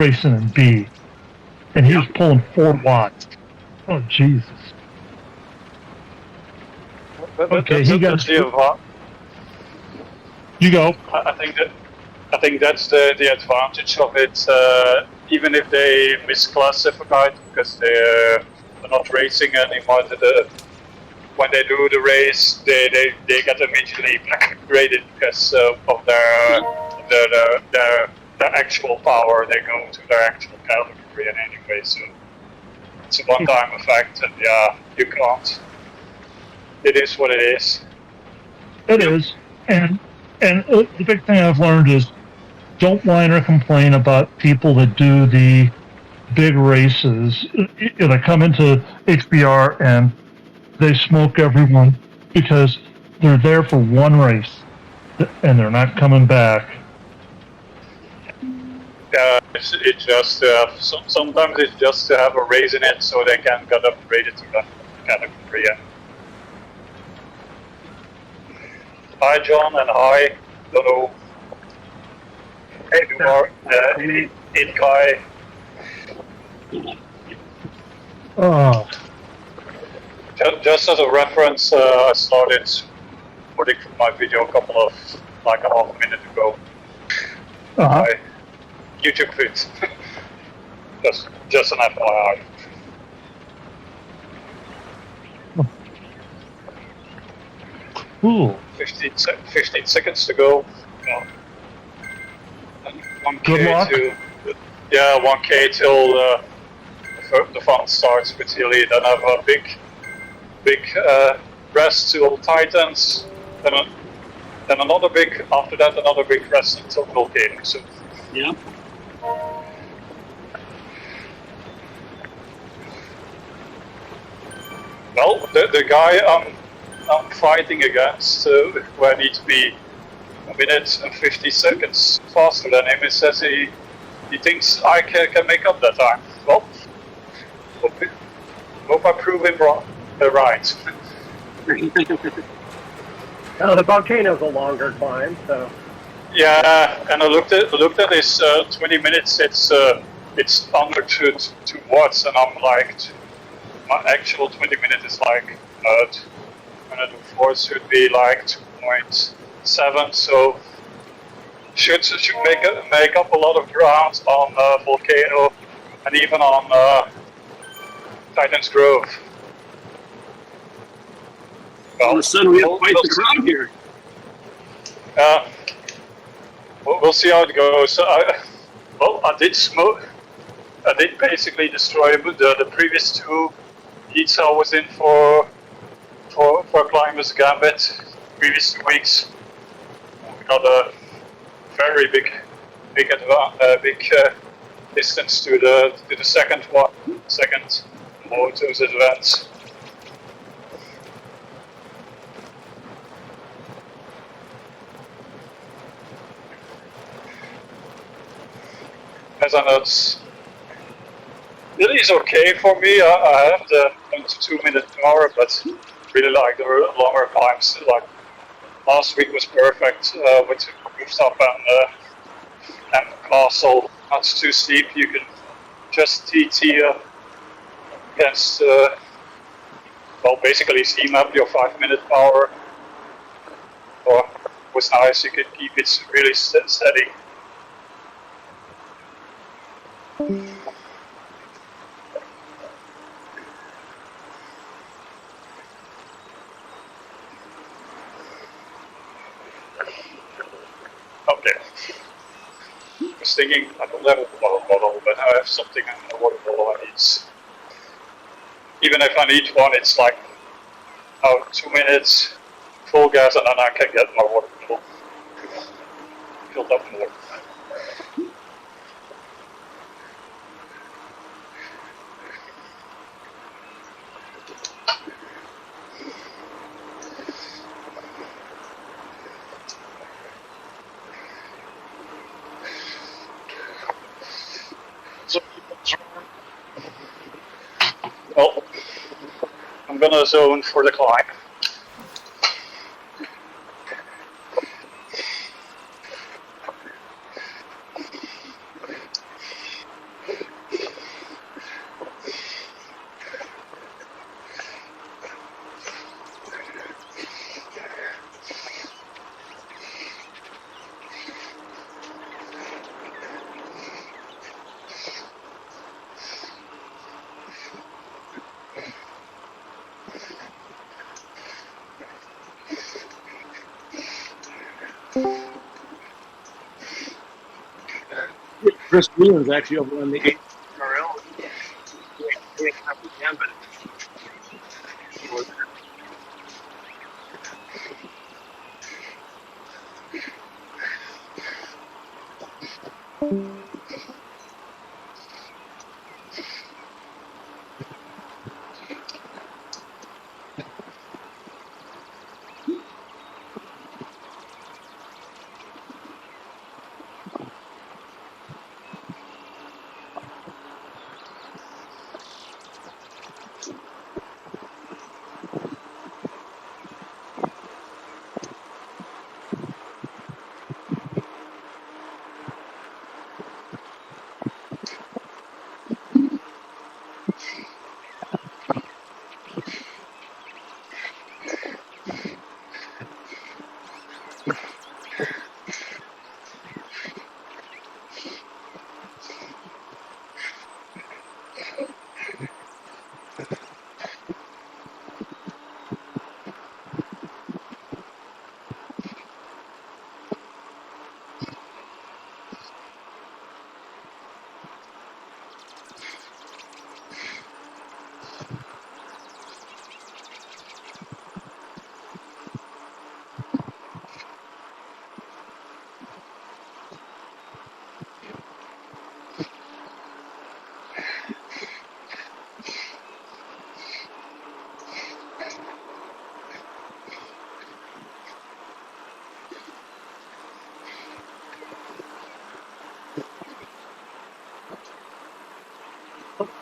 racing in B, and he was pulling 4 watts. Oh Jesus! Okay, he got the. You go. I think that's the advantage of it. Even if they misclassified because they're not racing anymore, when they do the race, they get immediately graded because of their actual power. They go to their actual category in any way. So it's a one-time effect, and yeah, you can't. It is what it is. It is, and the big thing I've learned is don't whine or complain about people that do the big races. They come into HBR and they smoke everyone because they're there for one race and they're not coming back. It's just sometimes it's just to have a raise in it so they can get upgraded to that category. Hi John and hi, don't know. Hey, you are in guy. Oh. Just as a reference, I started putting my video a couple of like a half a minute ago. My YouTube feed. just an FYI. Cool. 15 seconds to go. 1K to 1K till the fun starts with Hilly. Then I have a big rest till Titans. Then another big after that. Another big rest until Volcano. So yeah. Well, the guy I'm fighting against, where I need to be 1 minute and 50 seconds faster than him, it says he thinks I can make up that time. Well, hope I prove him wrong. Right. The volcano's a longer climb, so. Yeah, and I looked at his 20 minutes. It's under 2 watts, and I'm like, my actual 20 minutes is like 104 should be like 2.7. So should make up a lot of ground on Volcano and even on Titan's Grove. Well, all of a sudden we have quite the crowd here. We'll see how it goes. I did smoke. I did basically destroy the previous 2 heats I was in for Climbers Gambit. Previous 2 weeks, we got a very big distance to the second Motos event. As I know, it is okay for me. I have the 2-minute power, but really like the longer climbs. Like last week was perfect with rooftop and castle. Not too steep. You can just TT against basically steam up your 5-minute power. Or it was nice. You could keep it really steady. Okay. I was thinking I don't have a water bottle, but I have something in a water bottle I need. Even if I need one, it's like 2 minutes, full gas, and then I can get my water bottle filled up more. Well, I'm gonna zone for the climb. Chris Wheelan's actually over on the 8th RL. Doing Gambit.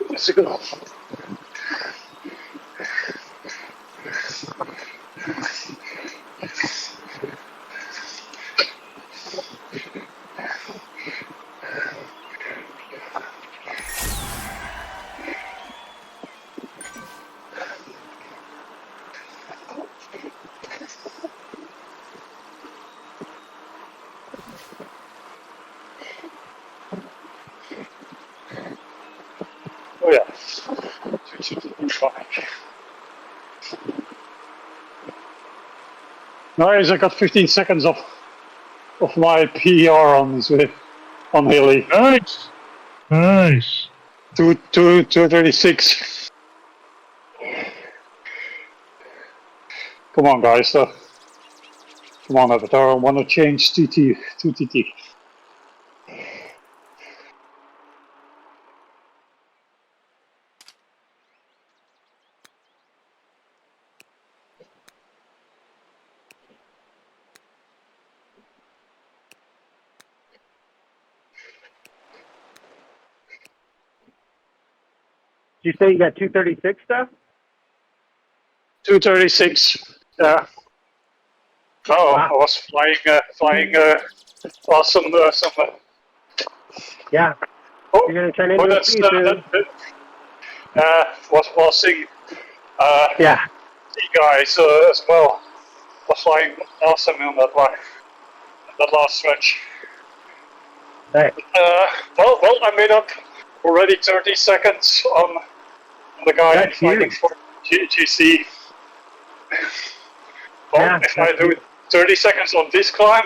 That's a good one. Oh yeah. Nice, I got 15 seconds of my PR on this on Haley. Nice. Nice. 236. Come on, guys. Come on, Avatar. I want to change TT to TT. Did you say you got 236 stuff? 236. Yeah. Oh, Wow. I was flying some. Yeah. Oh, You're gonna turn into a that's speed soon. was passing. Yeah. The guys as well. Was flying awesome on that last stretch. Hey. Well, I made up already 30 seconds on the guy That's fighting huge. for GC. Well, Yeah, if I do 30 seconds on this climb,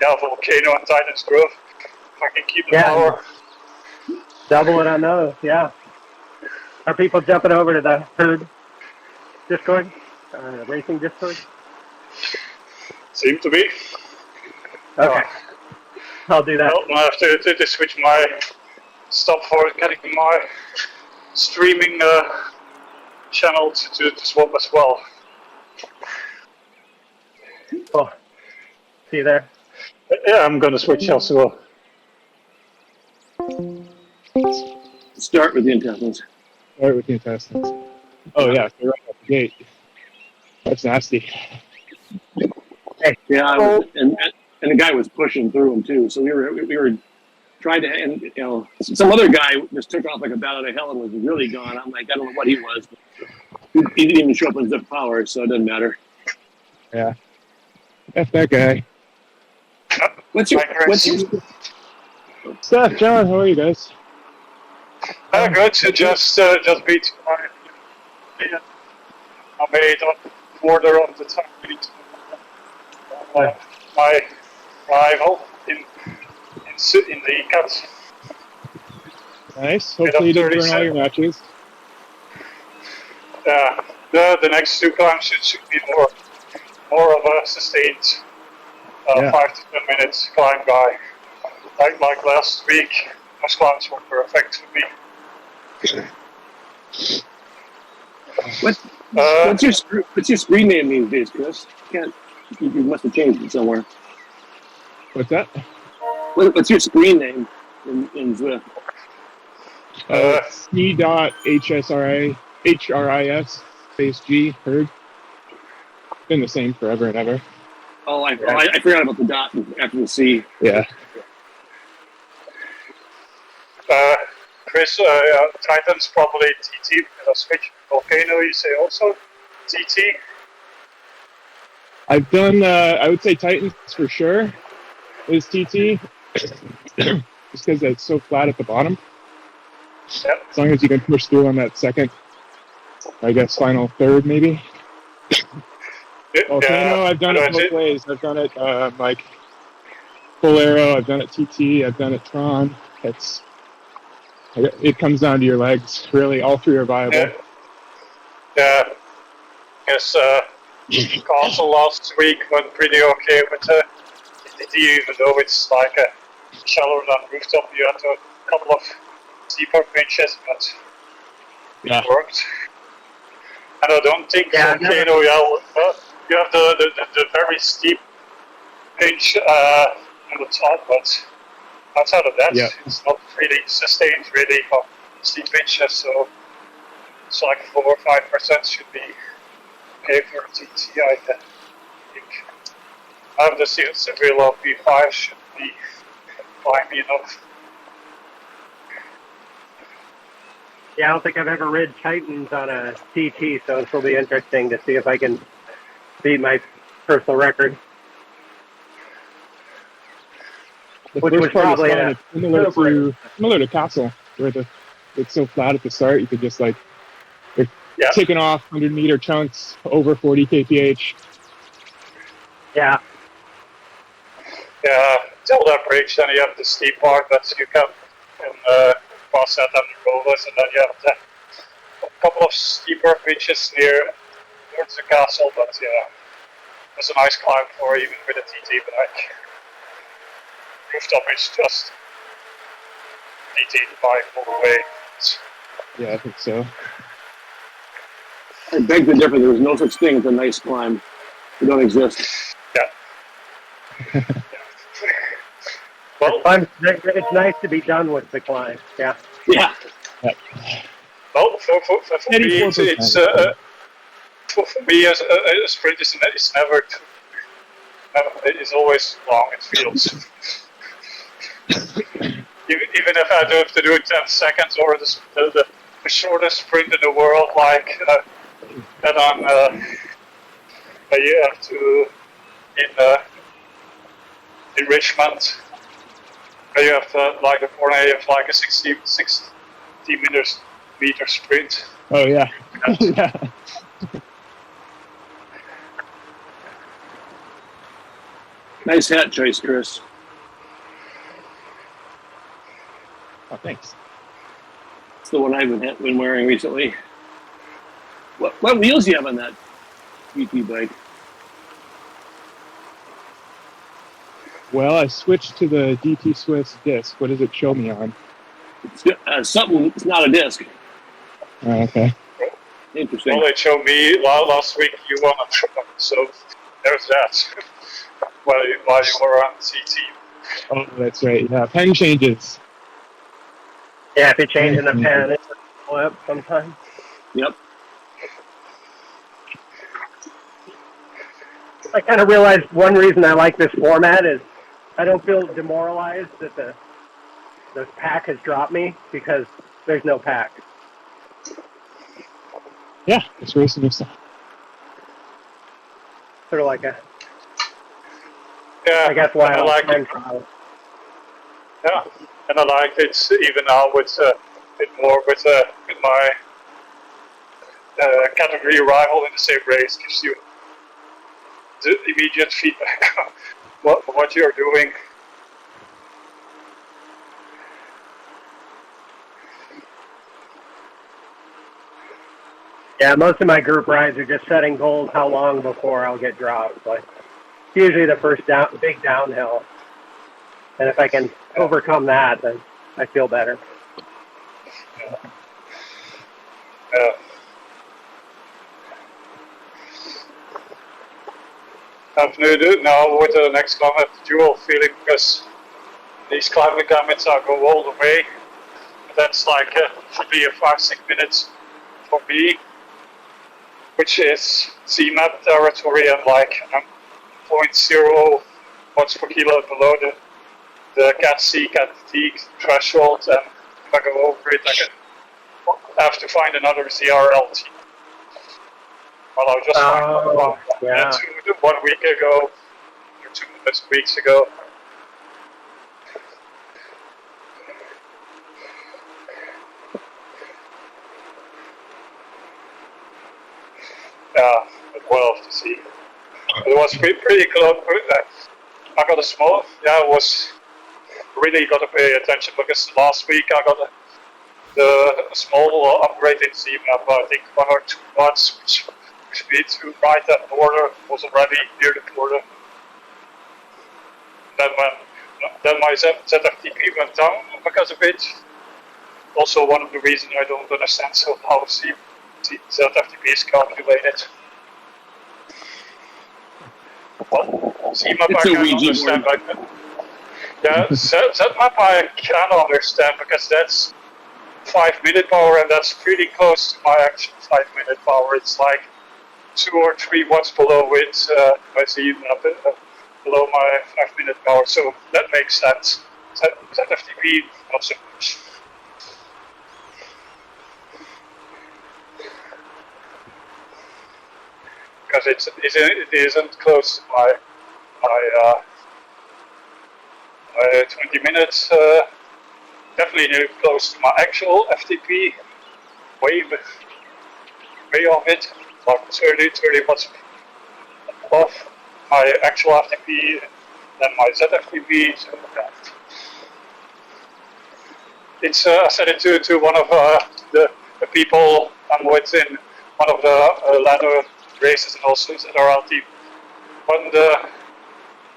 yeah, Volcano and Titan's Grove, if I can keep the power. Double it on those, yeah. Are people jumping over to the herd Discord? Racing Discord? Seem to be. Okay. I'll do that. Well, I have to switch my stuff for getting my streaming channel to swap as well. Cool. See you there. Yeah, I'm gonna switch as well. Start with the intestines. Start with the intestines. Oh yeah, you're right out the gate. That's nasty. Hey. Yeah, and the guy was pushing through him too. So we were trying to, and some other guy just took off like a bat out of hell and was really gone. I'm like, I don't know what he was. But he didn't even show up in zip power, so it doesn't matter. Yeah. F that guy. What's your Steph, John, how are you guys? Good. Just beat my. I made a quarter of the time beat my rival in in the cut. Nice. Hopefully you didn't burn all your matches. The next two climbs should be more of a sustained 5 to 10 minutes climb guy. Like last week, those climbs were perfect for me. What's your screen name these days, Chris? You must have changed it somewhere. What's that? What's your screen name in Zwift? C.HSRIS space G herd. Been the same forever and ever. Oh, I forgot about the dot after the C. Yeah. Chris, Titan's probably TT because I switched Volcano. You say also TT. I've done. I would say Titans for sure is TT, just because it's so flat at the bottom. Yep. As long as you can push through on that second, I guess final third maybe. Volcano, I've done it both ways. I've done it like full arrow. I've done it TT. I've done it Tron. It comes down to your legs. Really, all three are viable. Yeah. Yes. Castle last week went pretty okay with the TT, even though it's like a shallower than rooftop. You had a couple of steeper pinches, but it worked. And I don't think Volcano. You have the very steep pinch on the top, but outside of that, it's not really sustained really for steep pinches. So it's like 4 or 5% should be okay for TT. I think. I have the Sevilla P5 should be fine enough. Yeah, I don't think I've ever rid Titans on a TT, so this will be interesting to see if I can beat my personal record. Which was probably similar to Castle, where it's so flat at the start, you could just like taking off 100-meter chunks over 40 kph. Yeah. Yeah, till that bridge, then you have the steep part that you can cross that under rollers, and then you have a couple of steeper pitches towards the castle, but it's a nice climb for even with a TT, but rooftop is just TT by all the way. Yeah, I think so. I beg to differ. There is no such thing as a nice climb. They don't exist. Yeah. Well, it's nice to be done with the climb. Yeah. Yeah. Well, for me, it's for me as a sprint, it's never. It's always long. It feels. Even if I do have to do it 10 seconds or the shortest sprint in the world, like that you have to in Richmond. You have like the corner, you have like a 60 meter sprint. Oh yeah. Yeah. Nice hat choice, Chris. Oh, thanks. It's the one I've been wearing recently. What wheels do you have on that VP bike? Well, I switched to the DT Swiss disc. What does it show me on? It's something. It's not a disc. Oh, okay. Interesting. Well, they showed me last week you won a trip, so there's that. while you were on CT. Oh, that's right. Yeah, pen changes. Yeah, if you're changing the pen, it's a flip sometimes. Yep. I kind of realized one reason I like this format is I don't feel demoralized that the pack has dropped me because there's no pack. Yeah, it's racing yourself. Sort of like a. Yeah, I guess why I like time it. trial. Yeah, and I like it even now with a bit more with my category rival in the same race gives you the immediate feedback on what you're doing. Yeah, most of my group rides are just setting goals how long before I'll get dropped. Like usually the first big downhill, and if I can overcome that, then I feel better. I've now with the next climb, dual feeling because these climbing Gambits are go all the way. That's like should be a 5-6 minutes for me, which is CMAP territory and like 0.0 watts per kilo below the CAT-C, CAT-D threshold, and if I go over it, I have to find another ZRLT. Well, I just found one 1 week ago, or 2 weeks ago. Yeah, well to see. It was pretty close. I got a small. Yeah, it was really got to pay attention because last week I got the small upgrade in CMAP. I think 1 or 2 watts, which means to right that border was already near the border. Then my ZFTP went down because of it. Also, one of the reasons I don't understand so how ZFTP is calculated. Well, CMAP I can understand. Yeah, ZMAP I can understand because that's 5-minute power, and that's pretty close to my actual 5-minute power. It's like 2 or 3 watts below it. I see below my 5-minute power, so that makes sense. ZFTP not so much. Because it isn't close to my 20 minutes. Definitely close to my actual FTP. Way off it. Like 30 watts off my actual FTP than my ZFTP. So it's I said it to one of the people I'm with in one of the ladder races and also ZRLT. When the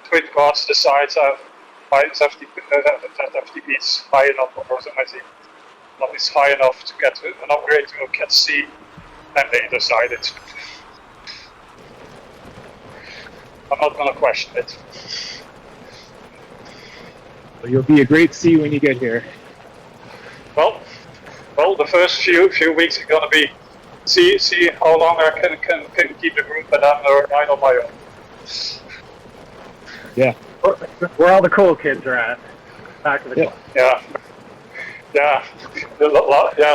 Twin Gods decides my ZFTP is high enough, or something not is high enough to get an upgrade to a CAT-C, and they decide it. I'm not gonna question it. Well, you'll be a great C when you get here. Well, the first few weeks are gonna be see how long I can keep the group, and I'm right on my own. Yeah. Where all the cool kids are at. Back to the club. Yeah.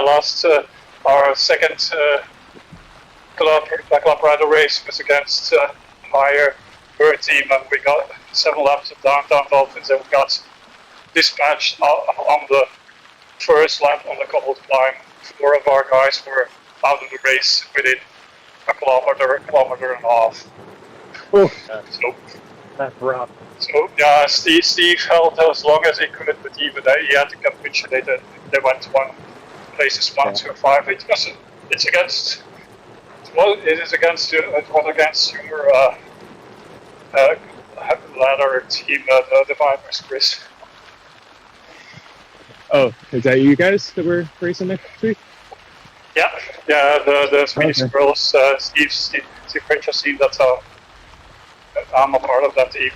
Last our second club rider race was against higher bird team, and we got 7 laps of downtown Dolphins, and we got dispatched on the first lap on the cobbled climb. 4 of our guys were out of the race within a kilometer and a half. Ooh, so that's rough. So yeah, Steve held as long as he could, but even he had to capitulate. They went places 1 to 5. It is against your ladder team, the Vipers, Chris. Oh, is that you guys that were racing next week? Yeah, the Swedish girls, Steve Pritchard's team. That's how I'm a part of that team.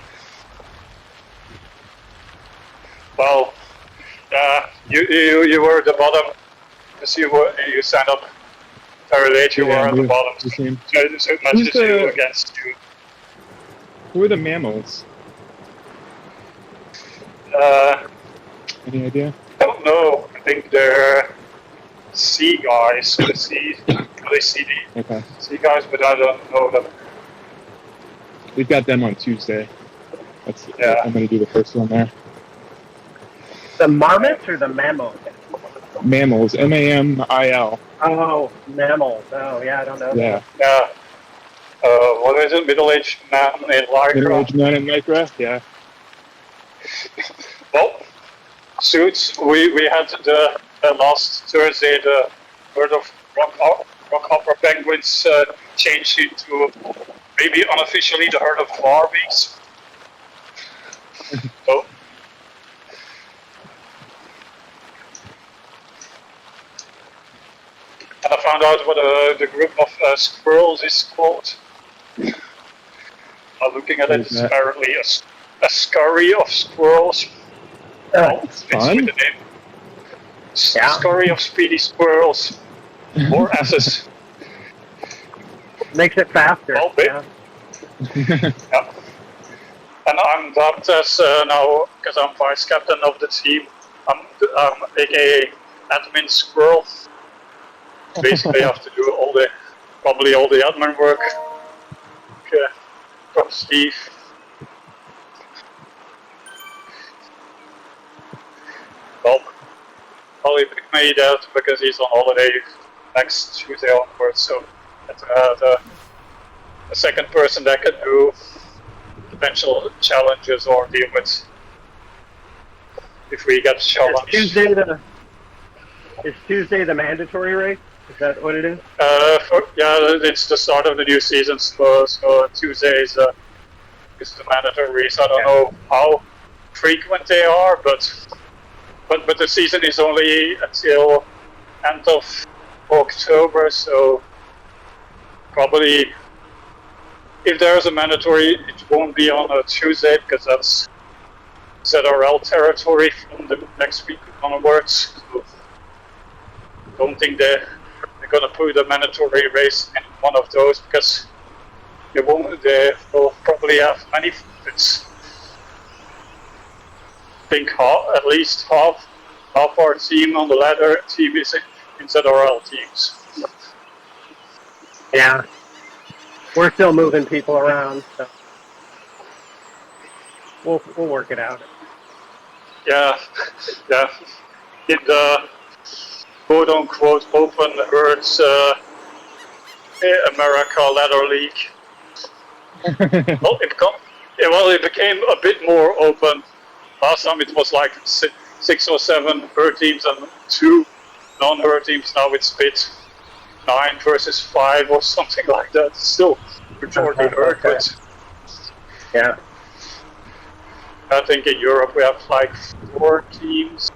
Well, you were at the bottom because you signed up very late. You were at the bottom. So much to do against you. Who are the mammals? Any idea? I don't know. I think they're sea guys. The sea guys, but I don't know them. We've got them on Tuesday. I'm going to do the first one there. The marmots or the mammals? Mammals. MAMIL. Oh, mammals. Oh, yeah, I don't know. Yeah. Yeah. What is it? Middle-aged man in Lycra? Middle-aged man in Lycra, yeah. Well, suits. We had the last Thursday the Bird of Rock emperor penguins changed into maybe unofficially the herd of Barbies. So, and I found out what the group of squirrels is called. Looking at it, it's apparently a scurry of squirrels. It's fun. With the name. Scurry of speedy squirrels. Or asses. Makes it faster. Well, yeah. Yeah. And I'm dubbed as now, because I'm vice captain of the team, I'm aka admin squirrel. Basically, I have to do probably all the admin work. Okay. From Steve. Well, probably pick me out because he's on holiday next Tuesday onwards, so a second person that can do potential challenges or deal with if we get challenged. Is Tuesday the mandatory race? Is that what it is? It's the start of the new season, so Tuesday is the mandatory race. I don't know how frequent they are, but the season is only until end of October, so probably if there's a mandatory, it won't be on a Tuesday because that's ZRL territory from the next week onwards. So don't think they're going to put a mandatory race in one of those because they will probably have many fits. I think at least half our team on the ladder team is in ZRL teams. Yeah. We're still moving people around, so we'll work it out. Yeah. In the quote-unquote open herds America Ladder League. It became a bit more open. Last time it was like 6 or 7 herd teams and 2 non-herd teams. Now it's split 9 versus 5 or something like that. Still majority herd, but yeah. I think in Europe we have like 4 teams.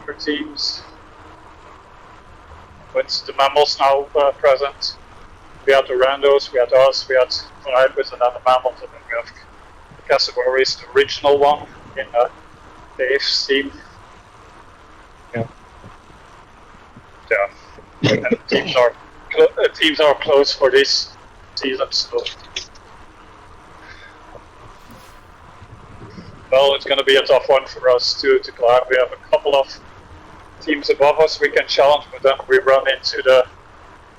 With the mammals now present. We had the randos, we had us, we had vipers, and then the mammals, and then we have cassowaries, the original one in Dave's team. Yeah. And teams are closed for this season, so well, it's going to be a tough one for us to climb. We have a couple of teams above us we can challenge, but then we run into the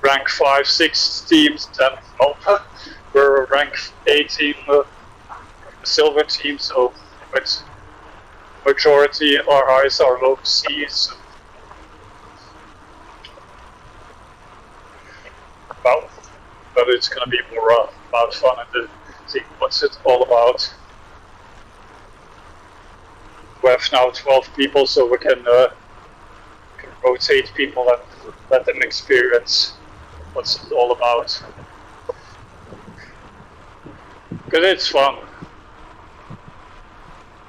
rank 5-6 teams, then we're a rank 8 team, silver team, so it's majority our highs are low C's. Well, but it's going to be more about fun and see what's it all about. We have now 12 people, so we can rotate people and let them experience what's it all about. Because it's fun.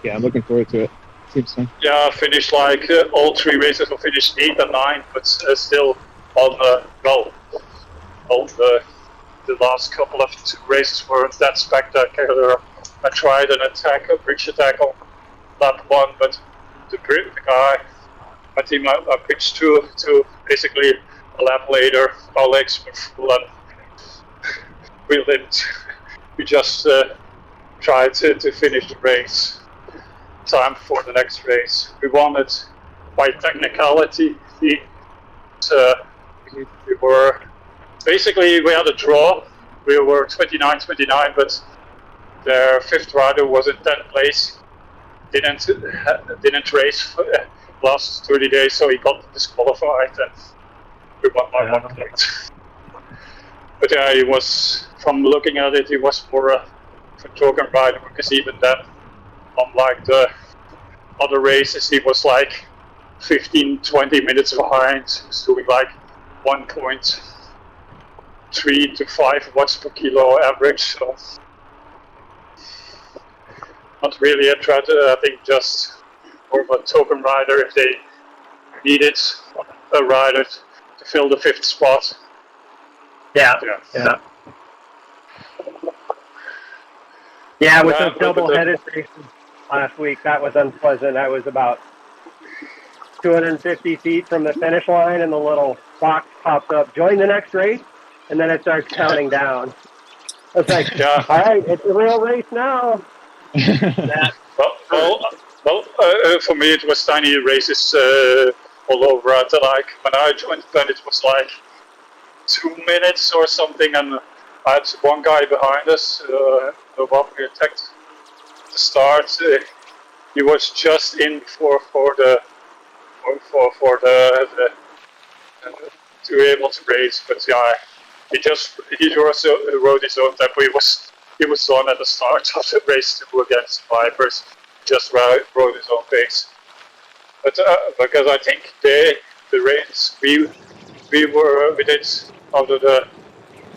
Yeah, I'm looking forward to it. Seems fun. Yeah, I finished like all 3 races. I finished 8 and 9, but still on the last couple of 2 races weren't that spectacular. I tried an attack, a bridge attack on lap 1, but the guy, my team, I pitched to basically a lap later. Our legs were full and we limped. We just tried to finish the race. Time for the next race. We won it by technicality. We were basically, we had a draw. We were 29-29, but their 5th rider was in 10th place. Didn't race last 30 days, so he got disqualified, and we won by 1 point. But yeah, he was, from looking at it, he was more a token rider, because even then, unlike the other races, he was like 15-20 minutes behind. He was doing like 1 point. 3 to 5 watts per kilo average. So not really a threat. I think just more of a token rider if they needed a rider to fill the 5th spot. Yeah. Yeah, with those double-headed races last week, that was unpleasant. I was about 250 feet from the finish line, and the little box pops up, join the next race, and then it starts counting down. I was like, all right, it's a real race now. Well, for me it was tiny races all over. Like when I joined, then it was like 2 minutes or something, and I had one guy behind us. When we attacked the start, he was just in for the to be able to race, but yeah, he just rode his own tempo. He was on at the start of the race too against Vipers. Just rode his own pace. But because I think the race we did out of the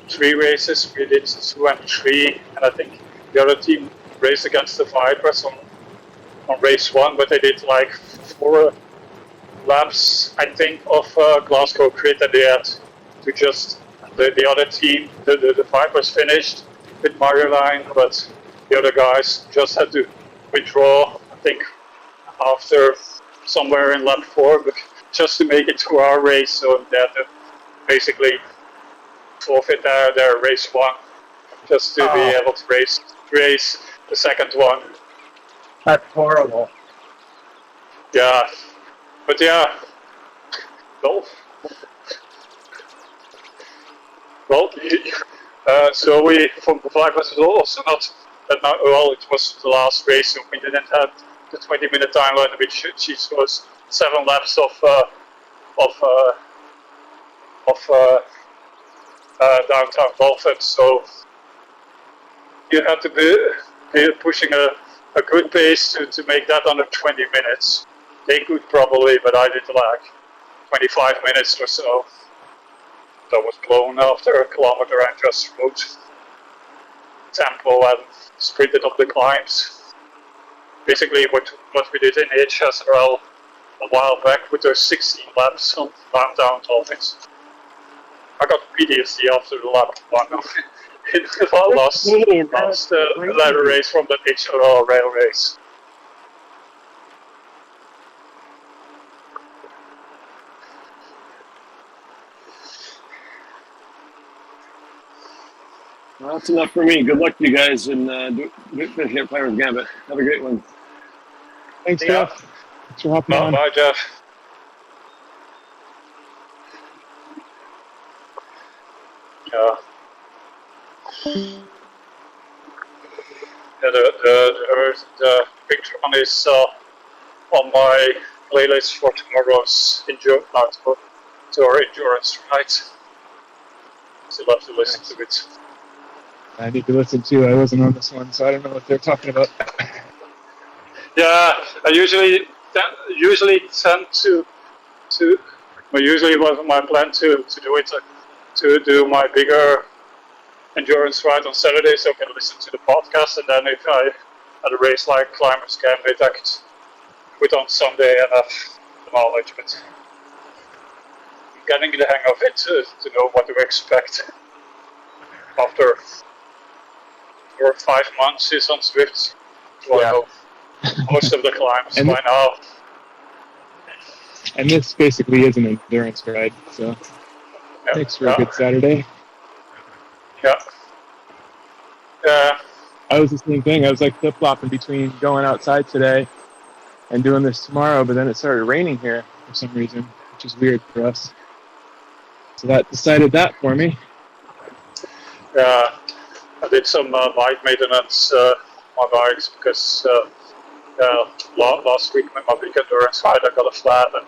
3 races, we did 2 and 3, and I think the other team raced against the Vipers on race 1, but they did like 4 laps, I think, of Glasgow Crit, and they had to just the other team, the Vipers finished with Mario Line, but the other guys just had to withdraw, I think, after somewhere in lap 4, but just to make it to our race, so they had to basically forfeit their race 1 just to be able to race the second one. That's horrible. Yeah, but yeah, so we from the Vipers was also not well. It was the last race, so we didn't have the 20-minute timeline, which was 7 laps of downtown Dolphin. So you had to be pushing a good pace to make that under 20 minutes. They could probably, but I did like 25 minutes or so. That was blown after a kilometer and just rode tempo and sprinted up the climbs. Basically what we did in HSRL a while back with those 16 laps on downtown Dolphins. I got PTSD after the lap 1 in the last ladder race from the HSRL rail race. Well, that's enough for me. Good luck to you guys, and finish here playing with Gambit. Have a great one. Thanks, Jeff. Thanks for hopping on. Bye, Jeff. Yeah. The picture one is on my playlist for tomorrow's endurance ride. Still have to listen to it. I need to listen too. I wasn't on this one, so I don't know what they're talking about. Yeah, I usually tend to usually was my plan to do it to do my bigger endurance ride on Saturday, so I can listen to the podcast, and then if I had a race like Climbers Gambit, I could do it on Sunday and have the knowledge. But I'm getting the hang of it to know what to expect after 4 or 5 months is on Swift. So I know most of the climbs by now. And this basically is an endurance ride, so thanks for a good Saturday. Yeah. I was the same thing. I was like flip-flopping between going outside today and doing this tomorrow, but then it started raining here for some reason, which is weird for us. So that decided that for me. Yeah, I did some bike maintenance on my bikes because last week with my big endurance ride I got a flat, and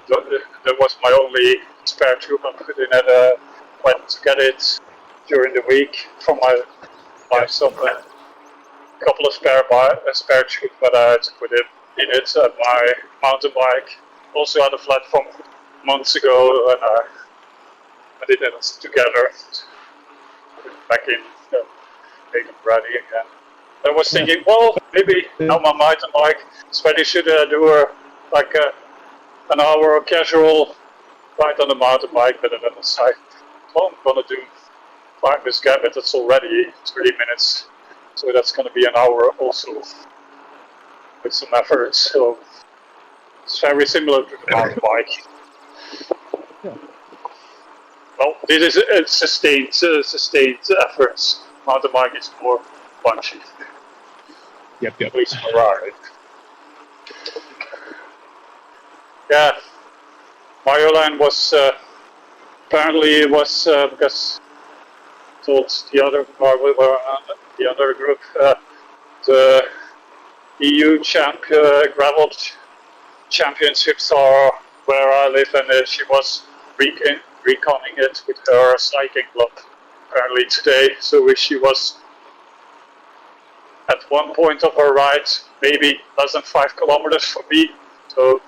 that was my only spare tube I put in it. Went to get it during the week from my wife, somewhere. A couple of spare tubes, but I had to put it in it. My mountain bike also had a flat from months ago, and I did it together. Back in, make them ready again. I was thinking, well, maybe now my mountain bike, Sweaty should do an hour of casual ride on the mountain bike, but then I decided, well, I'm gonna do 5 with Gambit. It's already 30 minutes, so that's gonna be an hour also with some effort. So it's very similar to the mountain bike. Yeah. Well, this is a sustained efforts. Mountain bike is more punchy. Yep. At least for ride. Yeah, Mario Land was apparently it was because I told the other the other group the EU gravel championships are where I live, and she was reconning it with her cycling club apparently today. So she was at one point of her ride, maybe less than 5 kilometers from me, so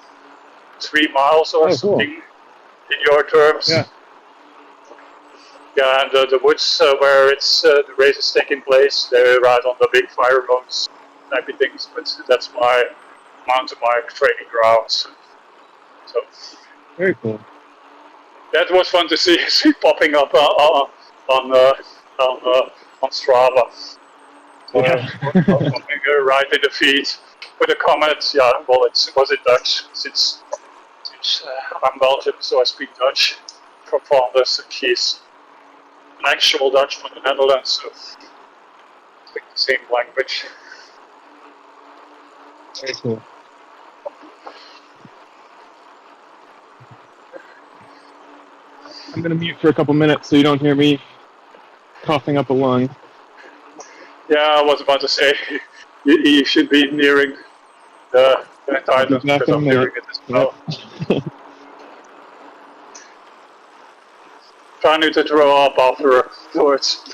3 miles or something in your terms. Yeah. Yeah, and the woods where it's the race is taking place, they ride on the big fire roads, type of things. But that's my mountain bike training grounds. So Very cool. that was fun to see popping up on Strava. Right in the feed with a comment. Yeah, well, it was in Dutch since I'm Belgian, so I speak Dutch from Flanders, and she's an actual Dutch from the Netherlands, so speak the same language. Very cool. I'm gonna mute for a couple minutes so you don't hear me coughing up a lung. Yeah, I was about to say you should be nearing the title because I'm hearing it as well. Yep. Trying to throw up afterwards.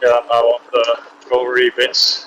Yeah, I'm now on the rotary bits.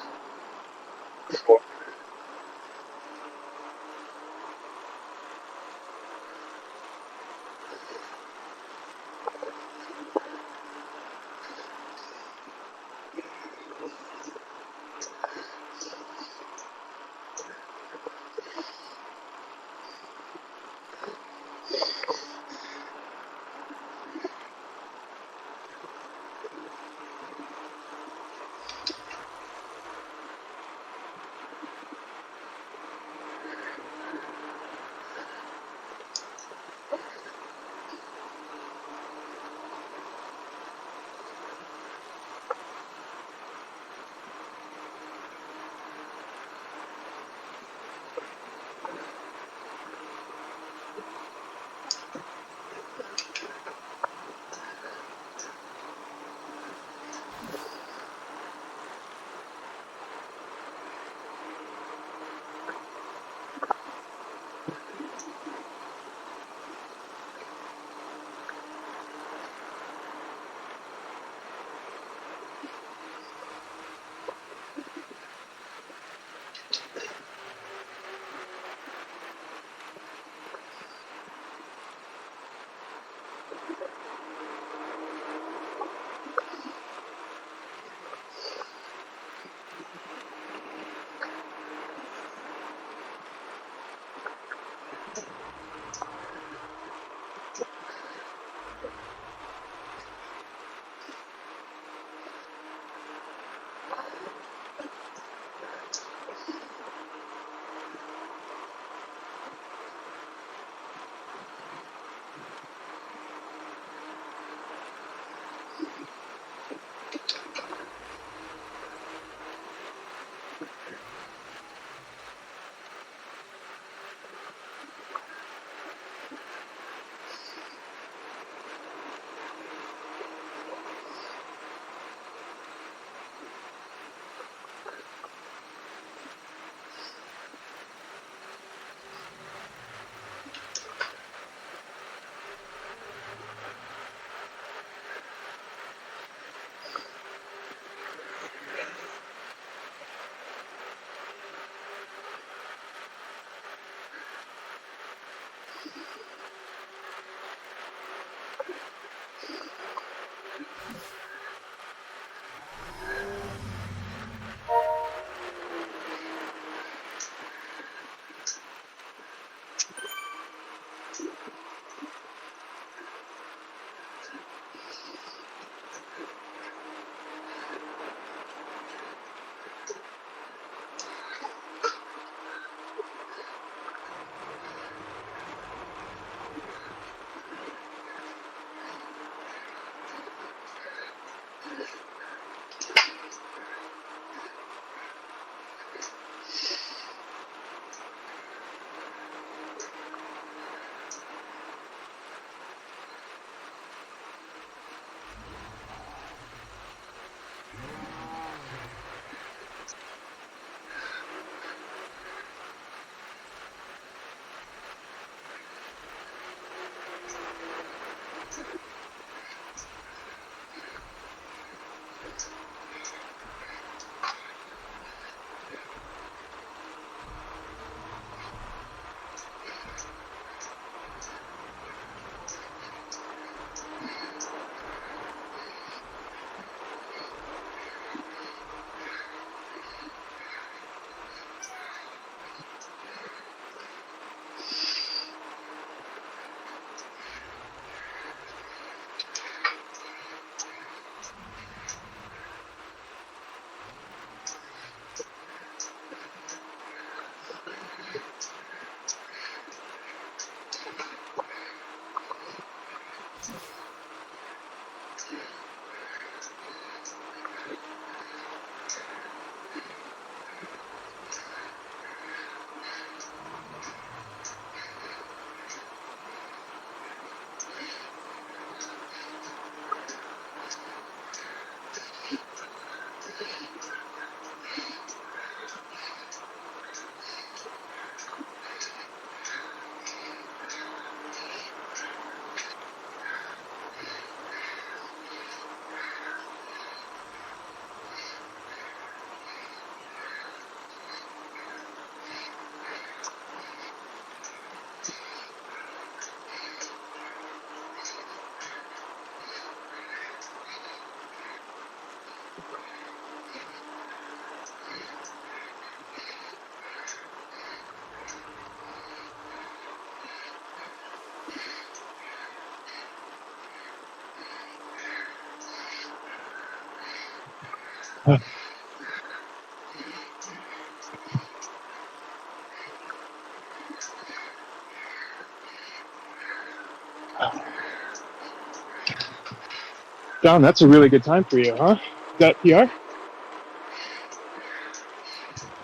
Don, that's a really good time for you, huh? Is that PR?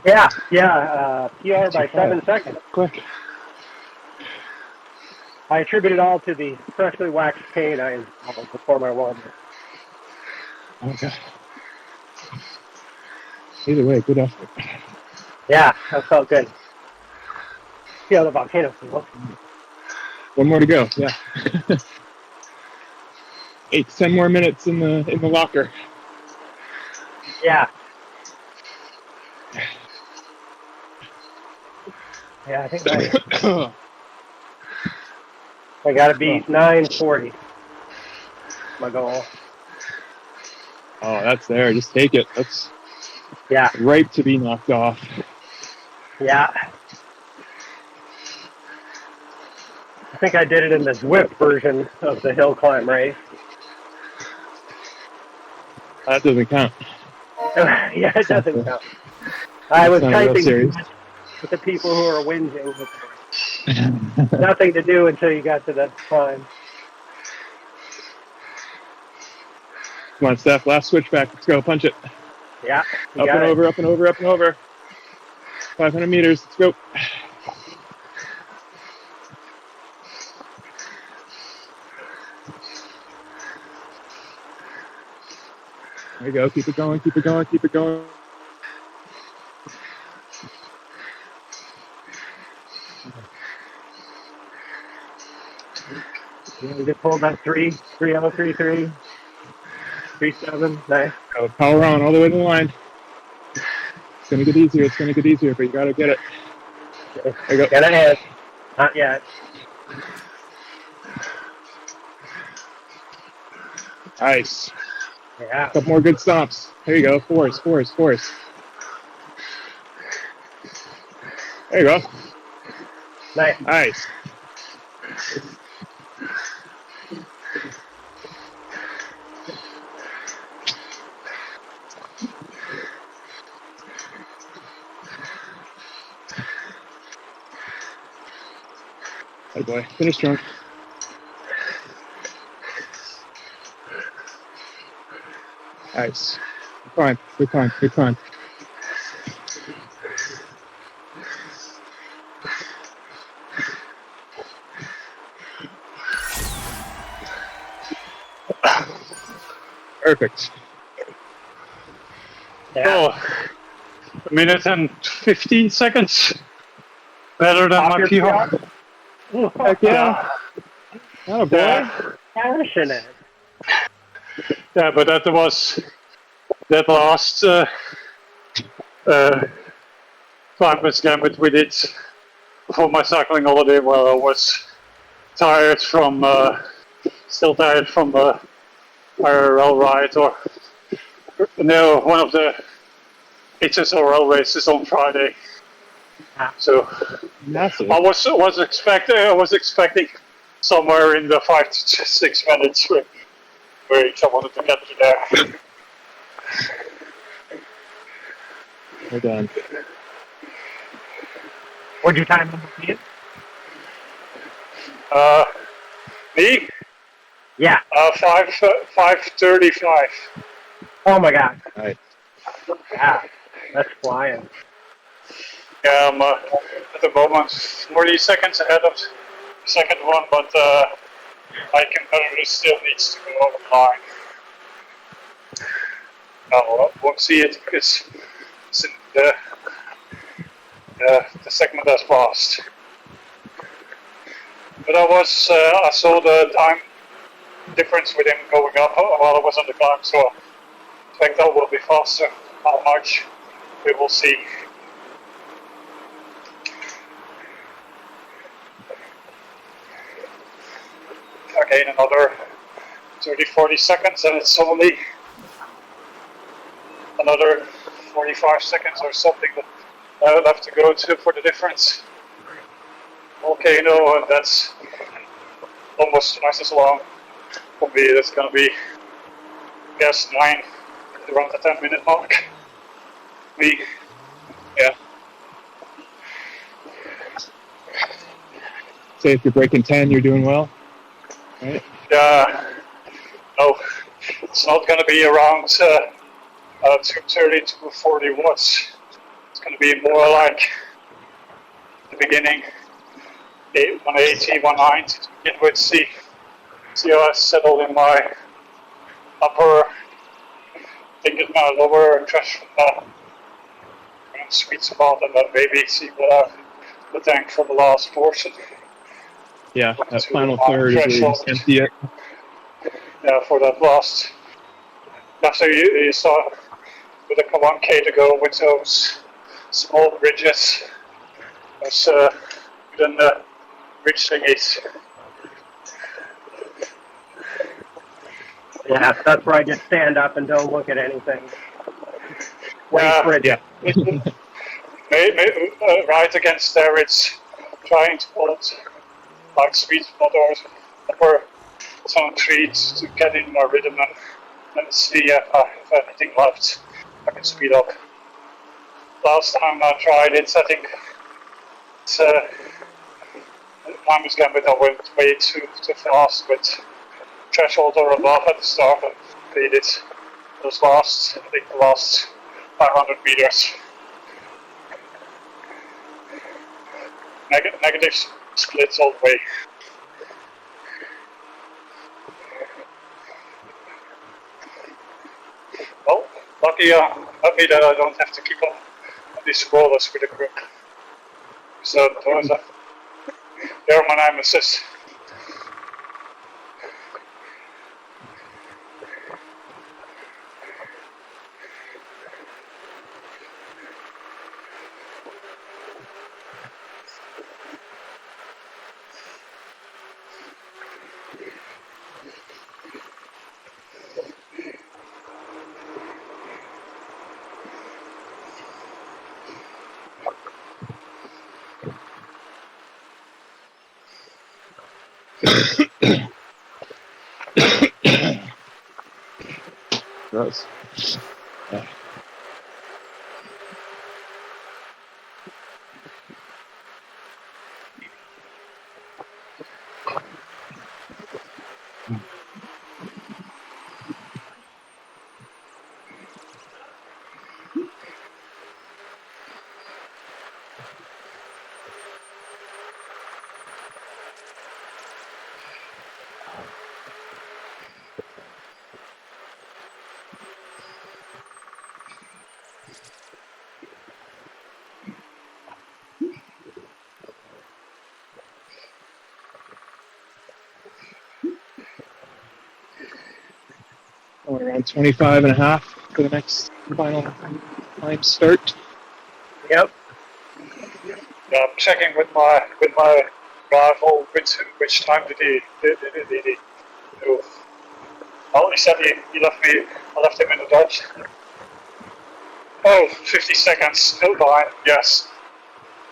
Yeah, PR by 7 seconds. Quick. I attribute it all to the freshly waxed paint I installed before my warm-up. Okay. Either way, good effort. Yeah, that felt good. See how the volcano feels. One more to go. Yeah. 8 to 10 more minutes in the locker. Yeah. Yeah, I think I got to beat 940. My goal. Oh, that's there. Just take it. That's Yeah. ripe to be knocked off. Yeah. I think I did it in the Zwift version of the hill climb race. That doesn't count. Yeah, it doesn't count. I was not a real typing series. with the people who are whinging. Nothing to do until you got to the climb. Come on, Steph. Last switchback. Let's go. Punch it. Yeah. Up and over, up and over, up and over. 500 meters. Let's go. There you go. Keep it going. Keep it going. Keep it going. We just pulled that 3:03:3, 3:7. Nice. Go. Power on all the way to the line. It's going to get easier. It's going to get easier, but you got to get it. There you go. Get ahead. Not yet. Nice. Yeah. A couple more good stops. There you go. Force. There you go. Nice. Hey boy, finish strong. Nice. Good climb. Perfect. Yeah. Oh, a minute and 15 seconds. Better than my PR. Heck yeah. Oh boy. Passionate. Yeah, but that last climb with Gambit we did before my cycling holiday. Well, I was still tired from IRL ride, or no, one of the HSRL races on Friday. So Massive. I was expecting somewhere in the 5 to 6 minutes where I wanted to get to there. Well done. What'd you time in the field? Me? Yeah. 5:35. Oh my God. Right. Yeah. That's flying. Yeah, I'm at the moment 40 seconds ahead of the second one, but my competitor still needs to go over the line. I won't see it because it's in the segment has passed. But I saw the time difference with him going up while I was on the climb, so I think that will be faster. How much, we will see. Again, another 30-40 seconds, and it's only another 45 seconds or something that I will have to go to for the difference. Volcano, and that's almost twice as long. For me, that's going to be, I guess, 9 around the 10-minute mark. Yeah. Say if you're breaking 10, you're doing well, right? Yeah. No, it's not going to be around 230 to 40 watts. It's going to be more like the beginning, 180, 190 to begin with. See how I settle in my upper, I think it's my lower sweet spot, and then maybe see what the tank for the last portion. Yeah, that final third is where you just empty it. Yeah, for that last. After you saw with the 1K to go with those small bridges, those wooden bridge thingies. Yeah, that's where I just stand up and don't look at anything. Wait for it. Yeah. Right against there, it's trying to hold like sweet spot or some treats to get in my rhythm and see if anything left I can speed up. Last time I tried it, I think it's Timeless Gambit, I went way too fast with threshold or above at the start and made it those last, I think the last 500 meters. Negative splits all the way. Well, lucky that I don't have to keep on these rollers with the grip. So they're my nemesis. Gross. Yeah. Around 25 and a half for the next final time start. Yep. Yeah, I'm checking with my rival which time did he do. Oh, he said he left me. I left him in the dodge. Oh, 50 seconds, no time. Yes,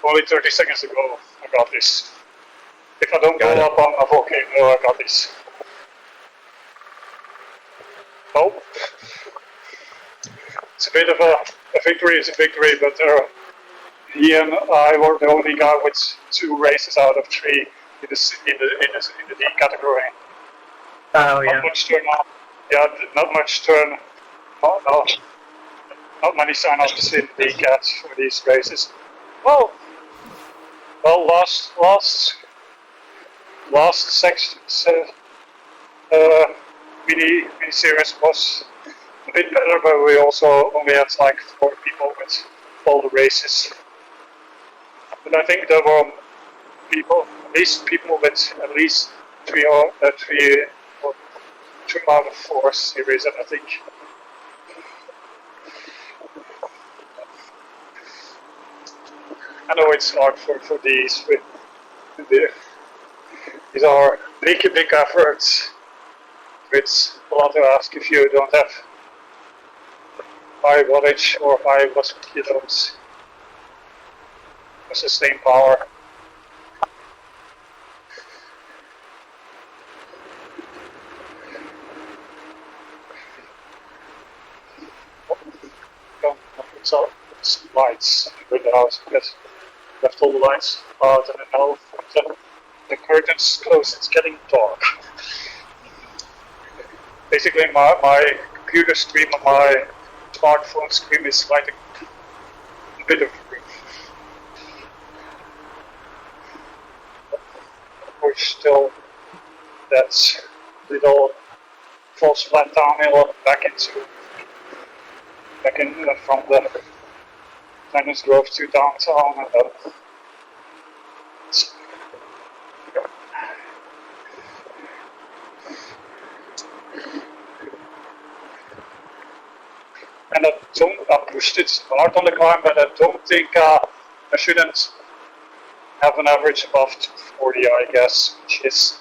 only 30 seconds to go. I got this. If I don't go up on a volcano, I got this. Oh, it's a bit of a victory. Is a victory, but he and I were the only guy with 2 races out of 3 in the D category. Oh yeah. Not much turn on. Yeah, not much turn. Not many sign-ups in the cat for these races. Well, last section mini series was a bit better, but we also only had like 4 people with all the races. But I think there were people, at least people with at least 3 out of 4 series, and I think I know it's hard for these. These are big efforts. It's a lot to ask if you don't have high wattage or high watt kilos for sustained power. lights in the house because left all the lights out, and now the curtains closed. It's getting dark. Basically, my computer screen and my smartphone screen is like a bit of a roof. Of course, still that little falls flat downhill back in from the Clemens Grove to downtown, and I pushed it hard on the climb, but I don't think I shouldn't have an average above 240, I guess, which is,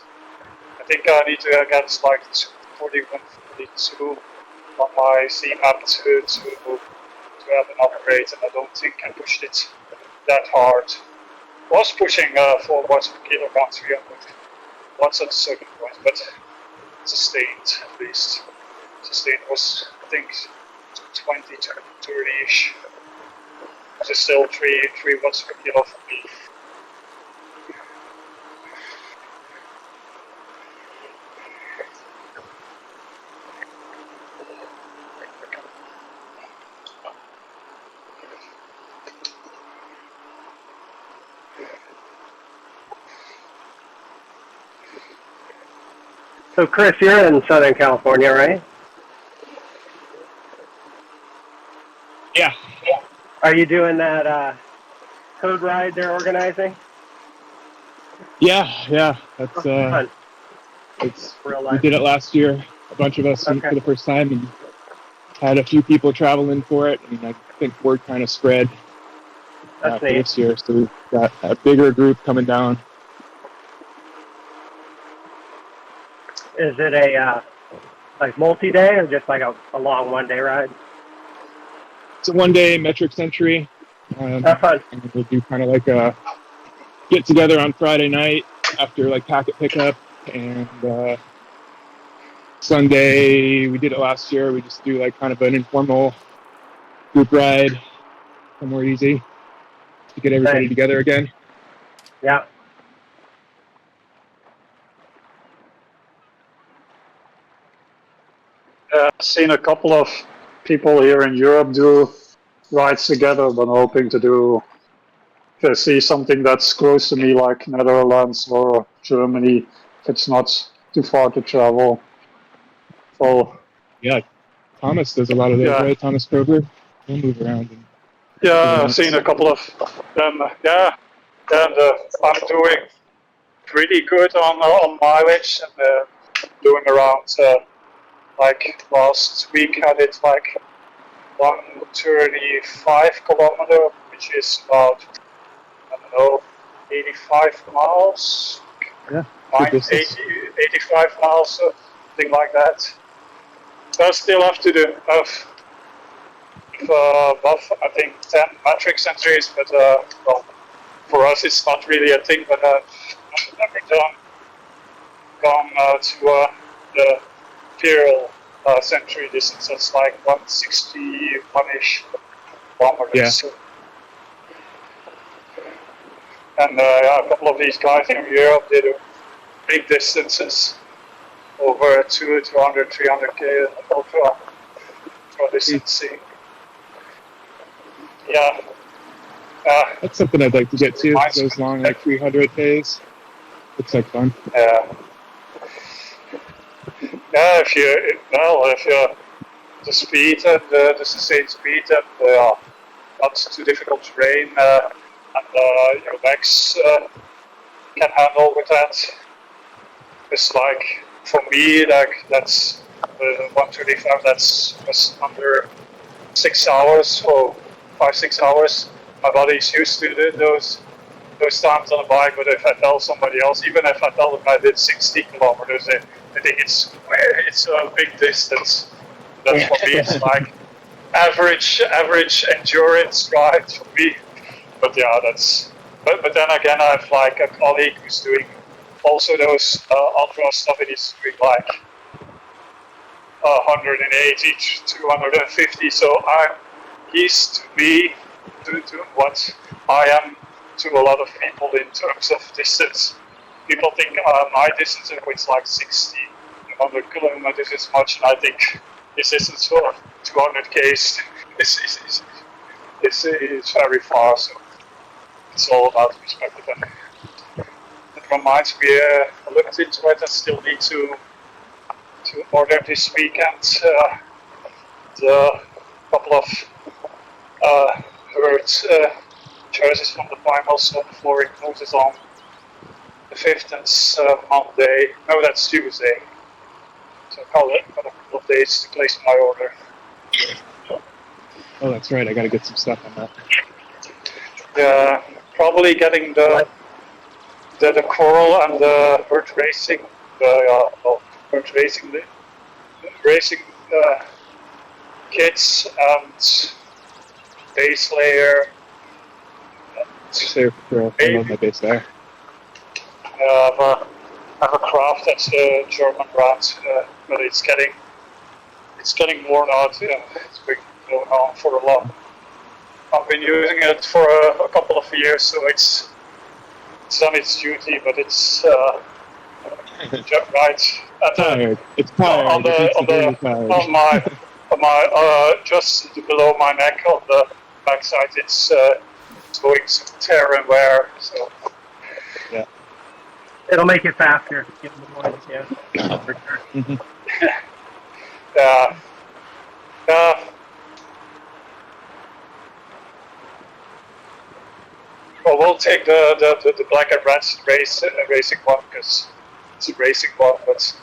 I think I need to get like 241, 42 on my C map to have an upgrade, and I don't think I pushed it that hard. I was pushing 4 watts per kilo around 300 watts at a certain point, but sustained at least. Sustained was, I think, 20 to 30-ish. Which is still 3 watts per kilo for me. So, Chris, you're in Southern California, right? Yeah. Are you doing that code ride they're organizing? Yeah. That's Fun. it's Real we life. did it last year. A bunch of us went for the first time, and had a few people traveling for it, and I think word kind of spread That's for neat. this year. So we've got a bigger group coming down. Is it a like multi-day or just like a long one-day ride? It's a 1-day metric century. Have fun. And we'll do kind of like a get together on Friday night after like packet pickup, and Sunday we did it last year. We just do like kind of an informal group ride somewhere easy to get everybody together again. Yeah. I've seen a couple of people here in Europe do rides together, but I'm hoping to see something that's close to me, like Netherlands or Germany, if it's not too far to travel. So Yeah, Thomas does a lot of those, Yeah. right? Thomas Kroger. He'll move around. And yeah, I've seen a couple of them. Yeah, and I'm doing pretty good on mileage, and doing around like last week I did like 135 kilometer, which is about, I don't know, 85 miles. Yeah, 85 miles, something like that. So I still have to do above, I think, 10 metric centuries, but well, for us it's not really a thing, but I've never gone to the imperial century distance. That's like 161-ish kilometers. Yeah. So, and a couple of these guys in Europe, they do big distances, over 200, 300k ultra distancing. Yeah. That's something I'd like to get to. Those long, like 300 days. Looks like fun. Yeah, if you the speed and the sustained speed and not too difficult terrain, and your legs can handle with that. It's like, for me, like that's 135. That's just under 6 hours or 5-6 hours. My body's used to those times on a bike. But if I tell somebody else, even if I tell them I did 60 kilometers, I think it's a big distance. That's for me. It's like average endurance ride for me. But yeah, that's. But then again, I have like a colleague who's doing also those ultra stuff, and he's doing like 180 to 250. So I'm used to be to what I am to a lot of people in terms of distance. People think my distance, which is like 60, 100 kilometers, is much, and I think this distance of 200 k's is very far. So it's all about perspective. And it reminds me, I looked into it. I still need to order this weekend the couple of herd jerseys from the final, so before it closes on the 5th. That's Monday. No, that's Tuesday. So I've got a couple of days to place my order. Oh, that's right. I got to get some stuff on that. Probably getting the coral and the herd racing, racing kits and base layer. There, I love my base there. I have a craft that's a German brand, but it's getting worn out. It's been going on for a long. I've been using it for a couple of years, so it's done its duty, but it's right. Tired. It's tired. On my just below my neck on the backside, it's going some tear and wear. So yeah, it'll make it faster. Give them more than you for sure. Yeah. Well, we'll take the black and red racing one because it's a racing one, but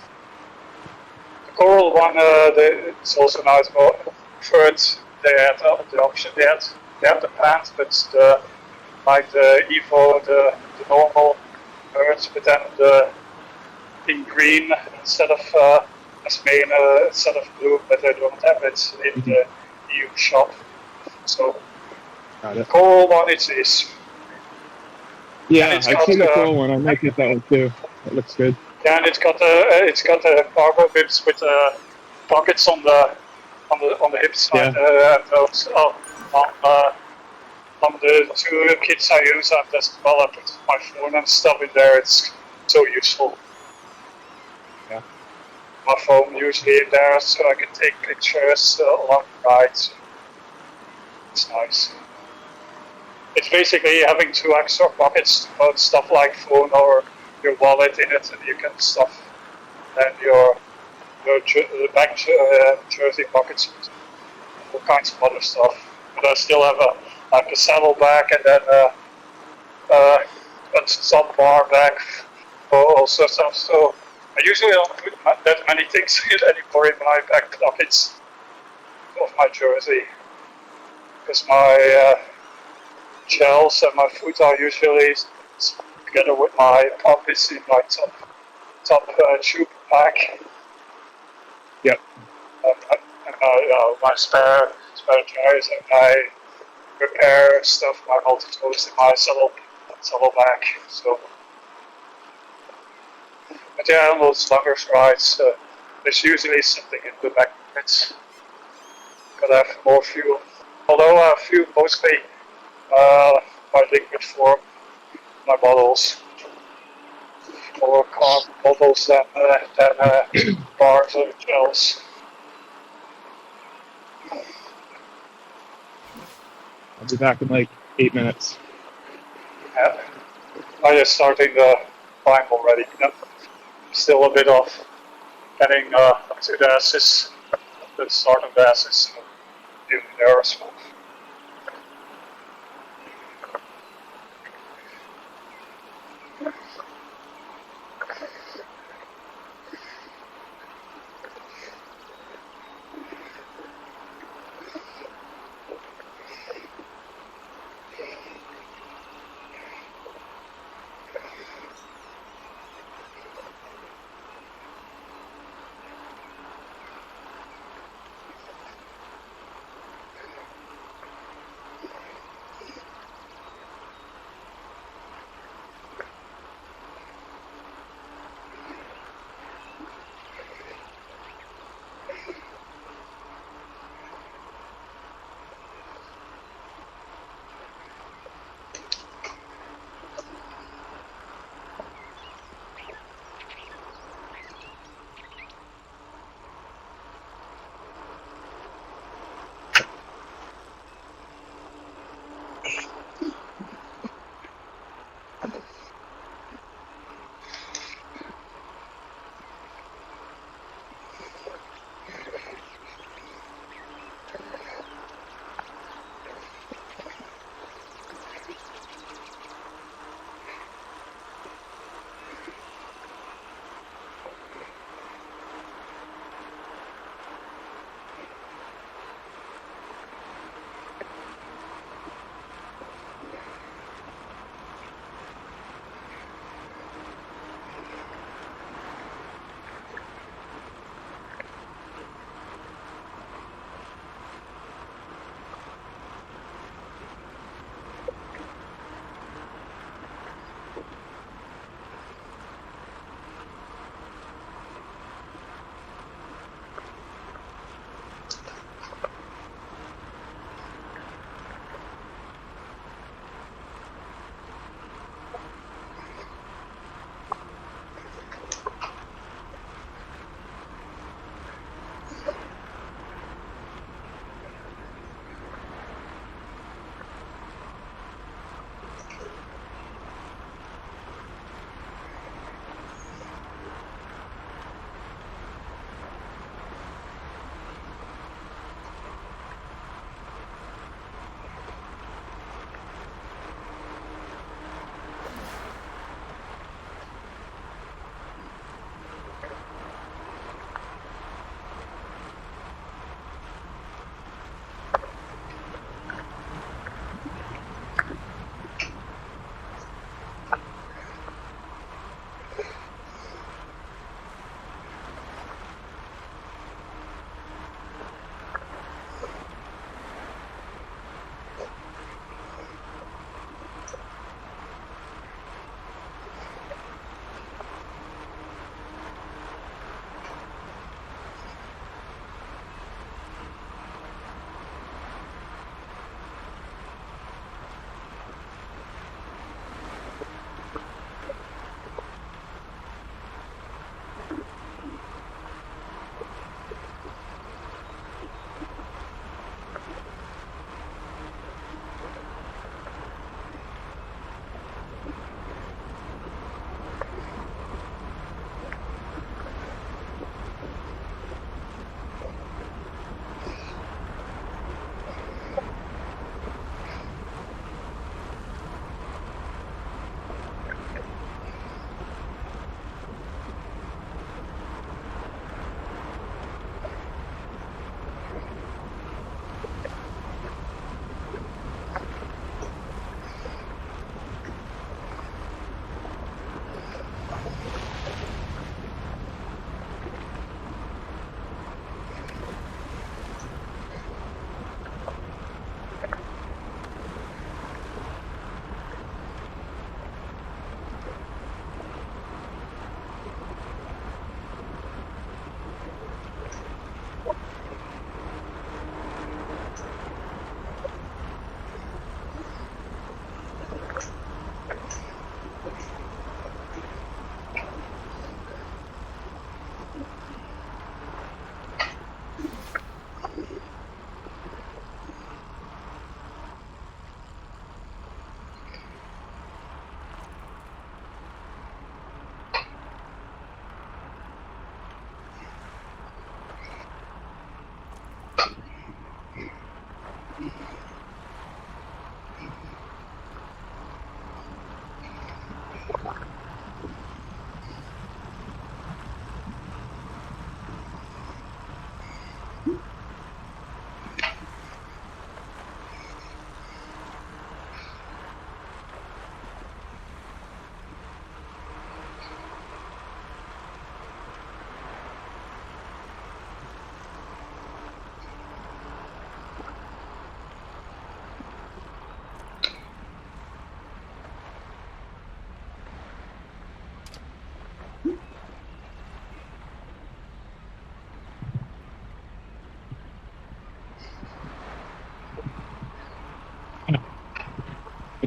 the coral one it's also nice. But first, they had the option. They have the pants, but the Evo, the normal birds, but then in green instead of as main instead of blue, but they don't have it in the EU shop. So the coral one is. Yeah, I've seen the coral one. I might get that one too. That looks good. Yeah, and it's got the cargo bibs with pockets on the hip side. Yeah. And those on the two kits I use, I put my phone and stuff in there. It's so useful. Yeah. My phone usually in there, so I can take pictures along the ride. So it's nice. It's basically having two extra pockets to put stuff like phone or your wallet in it, and you can stuff then your back jersey pockets with all kinds of other stuff. But I still have a saddlebag and then a top bar bag for all sorts of stuff. So I usually don't put that many things anymore in my back pockets of my jersey because my shells and my foot are usually together with my pockets in my top tube pack. Yep. And my spare tires and my repair stuff, my multi-tools in my saddlebag. So, but yeah, on those longer rides, there's usually something in the back pockets. Gotta have more fuel. Although I fuel mostly my liquid form, my bottles, more carb bottles than bars or gels. I'll be back in like 8 minutes. Yeah. I'm just starting the climb already. Yep. Still a bit off getting up to the S's, the start of the S's, even there as well.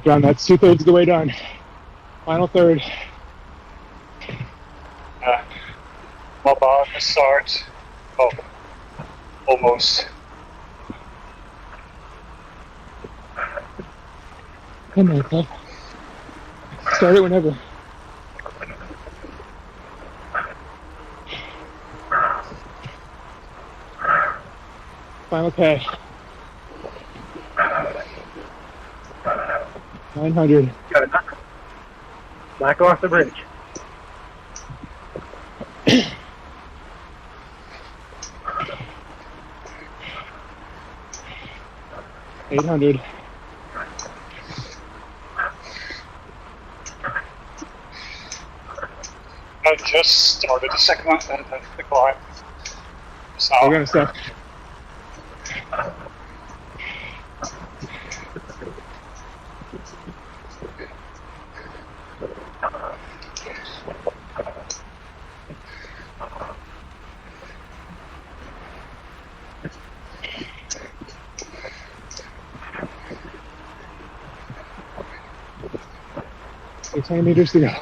John, that's 2/3 of the way done. Final third. My bar to start. Oh, almost. Come on, club. Start it whenever. Final K. 900. Good. Not go off the bridge. $800. I just started the second one and the climb. So We're gonna stop. Six 600 meters to go.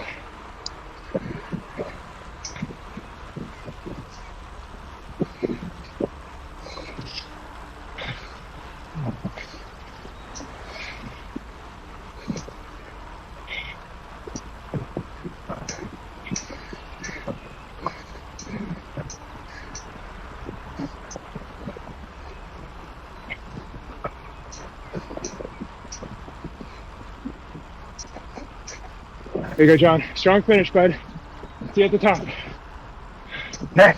There you go, John. Strong finish, bud. See you at the top. Okay.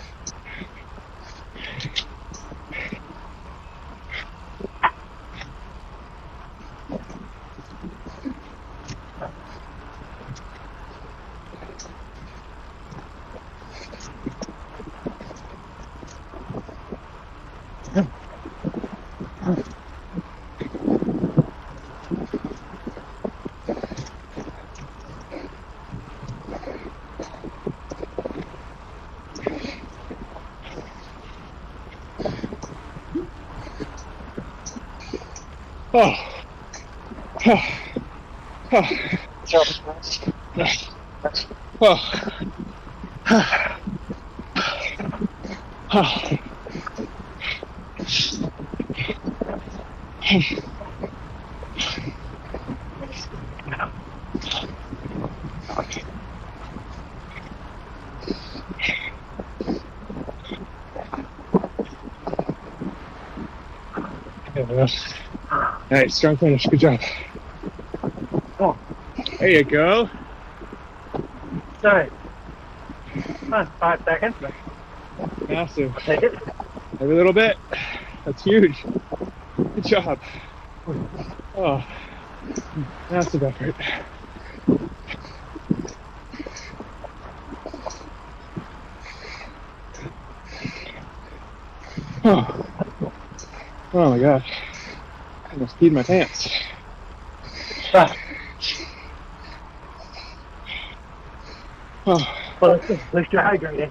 Oh. Oh. Oh. job. Oh. Oh. All right, strong finish. Good job. Oh, There you go. nice. 5 seconds. Massive. Take it. Every little bit. That's huge. Good job. Oh, massive effort. Oh, oh my gosh. I almost peed my pants. Ah, Oh. well, at least you're hydrated.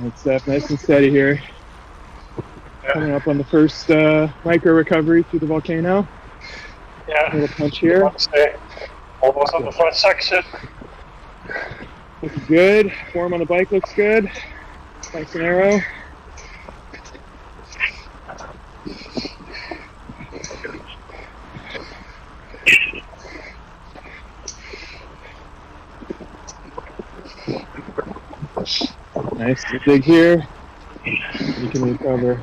It's nice and steady here. Coming up on the first micro recovery through the volcano. Yeah. Little punch here. Almost on the front section. Looking good. Form on the bike looks good. Nice and arrow. Nice. Dig here. You can recover.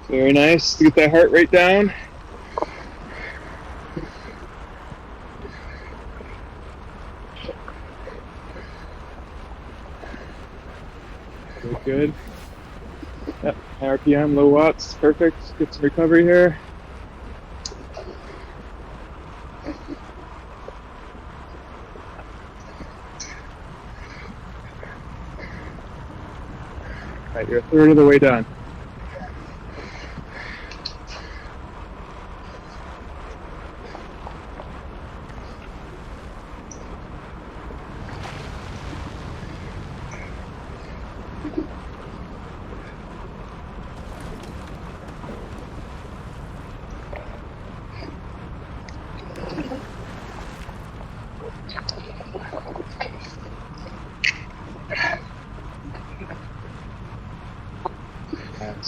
Very nice to get that heart rate down. Very good. Yep, high RPM, low watts, perfect. Get some recovery here. Right, you're a third of the way done.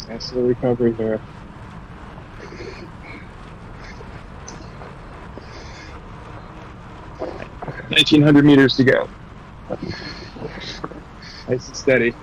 Nice little recovery there. 1,900 meters to go. Nice and steady.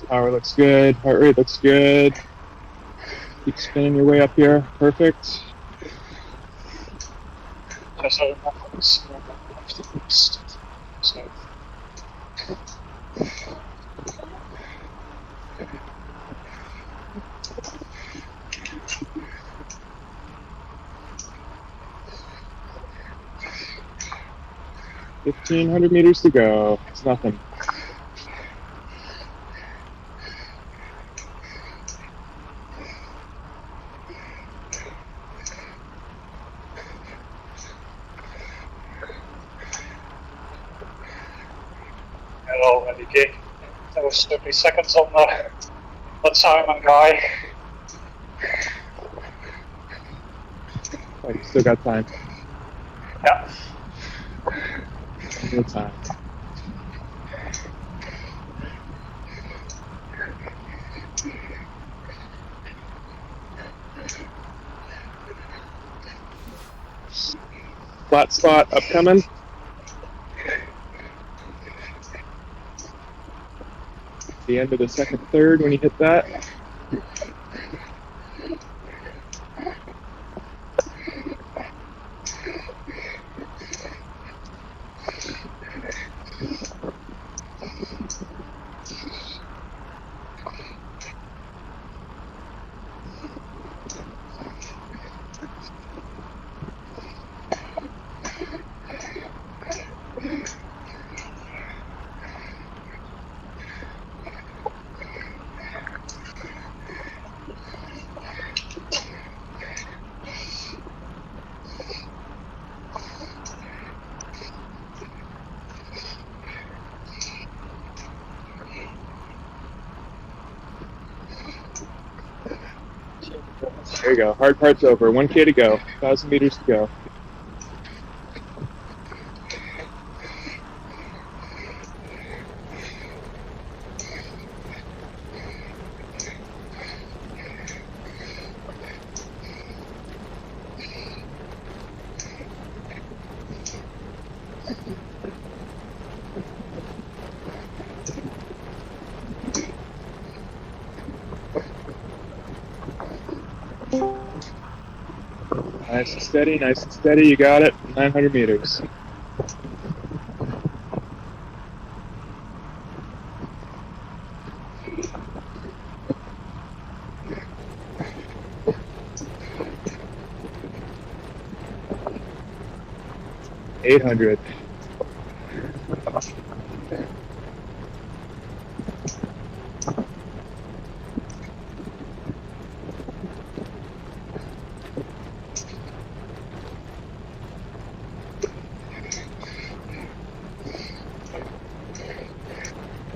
Power looks good. Heart rate looks good. Keep spinning your way up here. Perfect. Just a reference. So, 1,500 meters to go. It's nothing. already gig. There was 30 seconds on that Simon guy. Oh, you still got time. Yeah. No time. Flat spot upcoming. The end of the second third when you hit that. There you go. Hard part's over. 1K to go. 1,000 meters to go. Nice and steady, nice and steady. You got it. 900 meters. $800.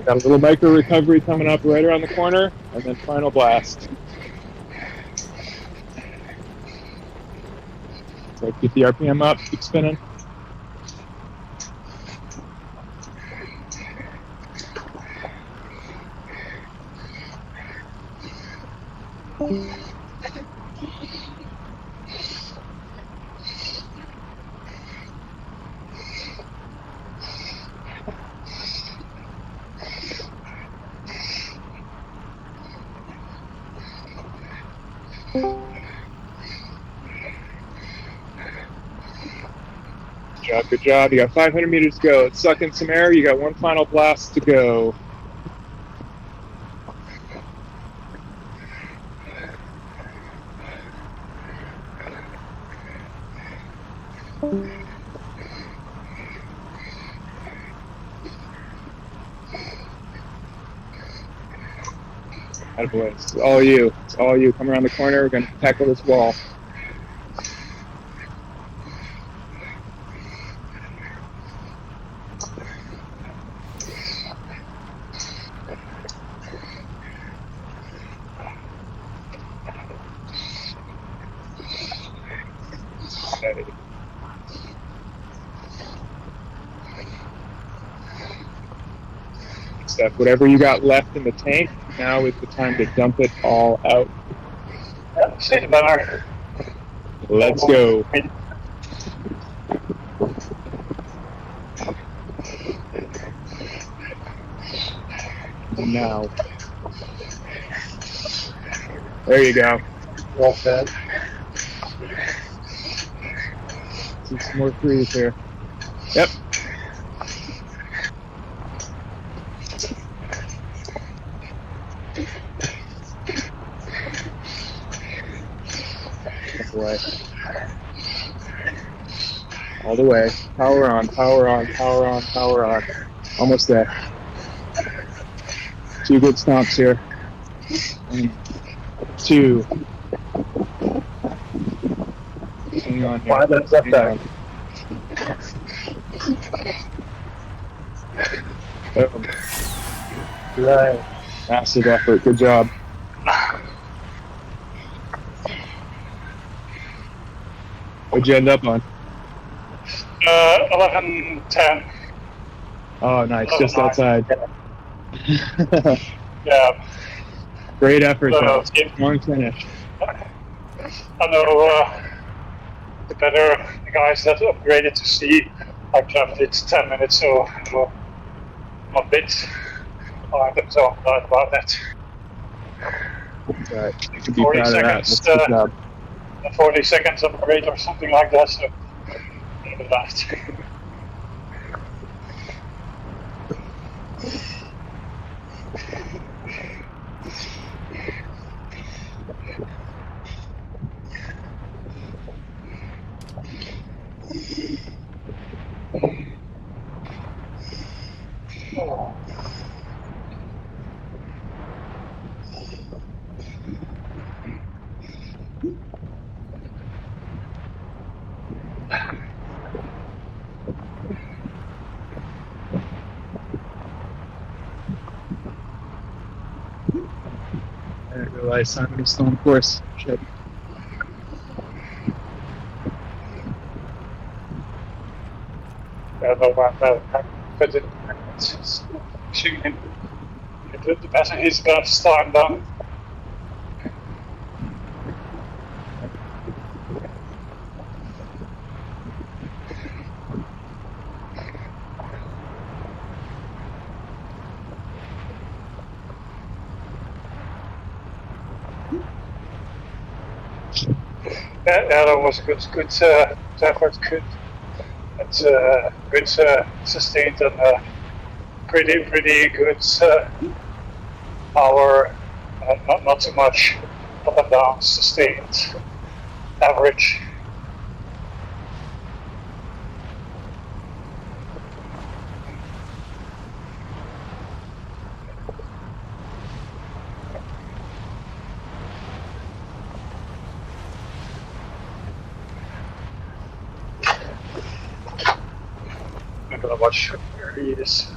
Got a little micro recovery coming up right around the corner, and then final blast. So keep the RPM up, keep spinning. Good job. You got 500 meters to go. Let's suck in some air. You got one final blast to go. Attaboy. It's all you. It's all you. Come around the corner. We're going to tackle this wall. Okay. Stuff. Whatever you got left in the tank, now is the time to dump it all out. Yeah, see the banner. Let's go. Now. There you go. Well said. See some more threes here. Yep. Away. All the way. Power on, power on, power on, power on. Almost there. 2 good stomps here. 1, 2. Hang on here. 5 minutes left there. Boom. Nice. Massive effort. Good job. What'd you end up on? 11:10. Oh, nice. Just outside. Yeah. Great effort, though. Yeah. Long finish. I know the better guys that upgraded to C, I jumped it 10 minutes, so I'm a bit behind them, so I'm glad about that. Right. You can be 40 proud of that. seconds, That's good job. 40 seconds upgrade or something like that, so look at that. I didn't realize Simon was still on course. Shit. I don't know about but it's shooting. The better he's gonna start down. Yeah, that was good effort, good. It's good sustained and pretty good power, not too much up and down, sustained, average. I'm gonna watch where he is.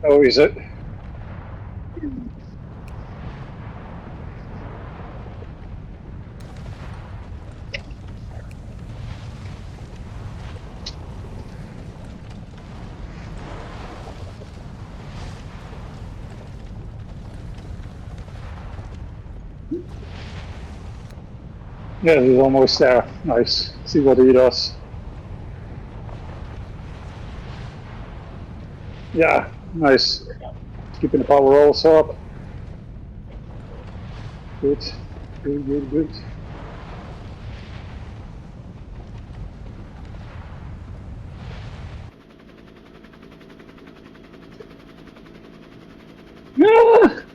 Oh, is it? Yeah, he's almost there. Nice. See what he does. Yeah, nice. Keeping the power also up. Good. Good.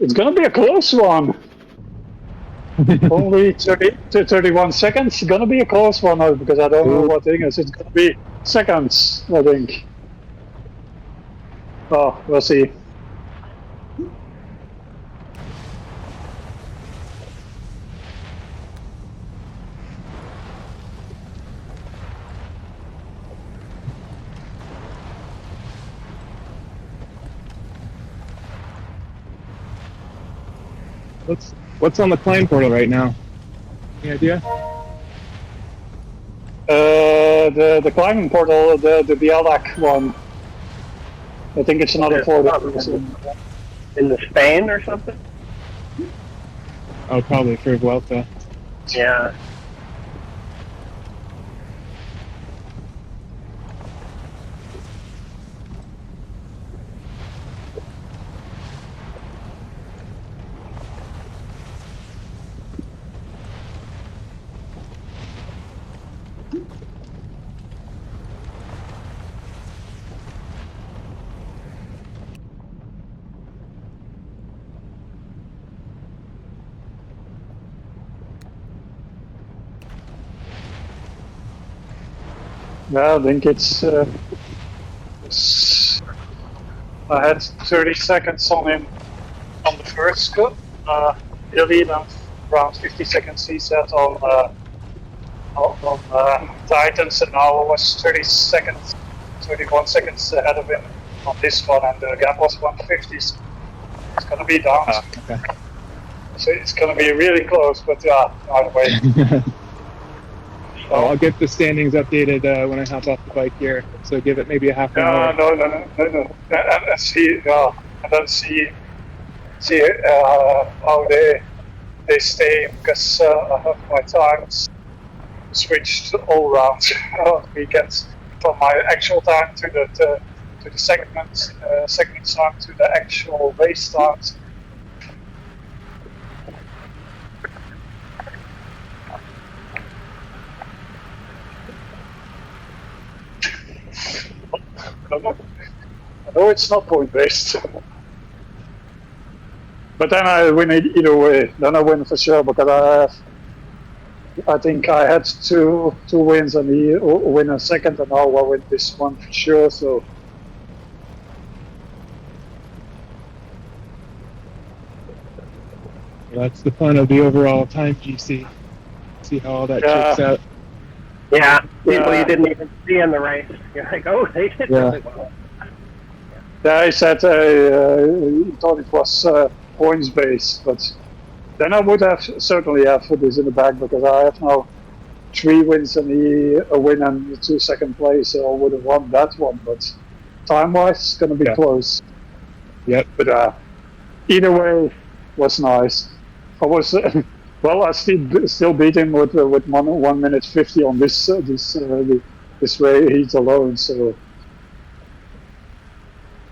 It's gonna be a close one. Only 30 to 31 seconds. It's gonna be a close one because I don't know what thing is. It's gonna be seconds, I think. Oh, we'll see. What's on the climb portal right now? Any idea? The climbing portal, the Bialak one. I think it's another portal. In the Spain or something? Oh, probably for Vuelta. Yeah. Yeah, I think it's I had 30 seconds on him on the first cut. Italy, then around 50 seconds he said on Titans, and now I was 31 seconds ahead of him on this one, and the gap was 150. So it's gonna be down. Okay. So it's gonna be really close, but yeah, either way. I'll get the standings updated when I hop off the bike here. So give it maybe a half an hour. No. And see, and then see how they stay, because I have my times switched all around on weekends from my actual time to the segment time to the actual race times. I know it's not point based, but then I win either way. Then I win for sure, because I think I had two wins and he win a second, and now I win this one for sure. So That's the fun of the overall time GC. See how all that checks out. Yeah, people you didn't even see in the race. You're like, oh, they did really well. yeah, I said he thought it was points based, but then I would have certainly have put this in the bag, because I have now 3 wins and a win and 2 second place, so I would have won that one. But time wise, it's going to be close. Yep. But either way was nice. I was well. I still beat him with 1 minute 50 on this race alone. So,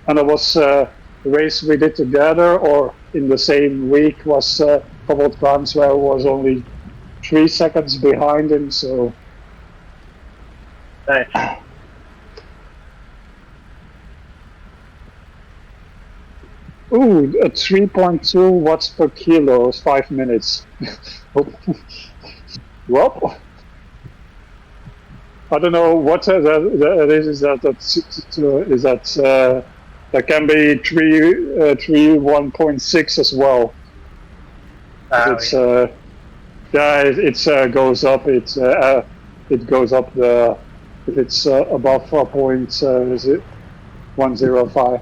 and it was the race we did together or in the same week was a couple of times where I was only 3 seconds behind him. So Nice. ooh, a 3.2 watts per kilo is 5 minutes. Well, I don't know what that is. That can be 1.6 as well. It's it goes up. It goes up if it's above 4 points. Is it 105?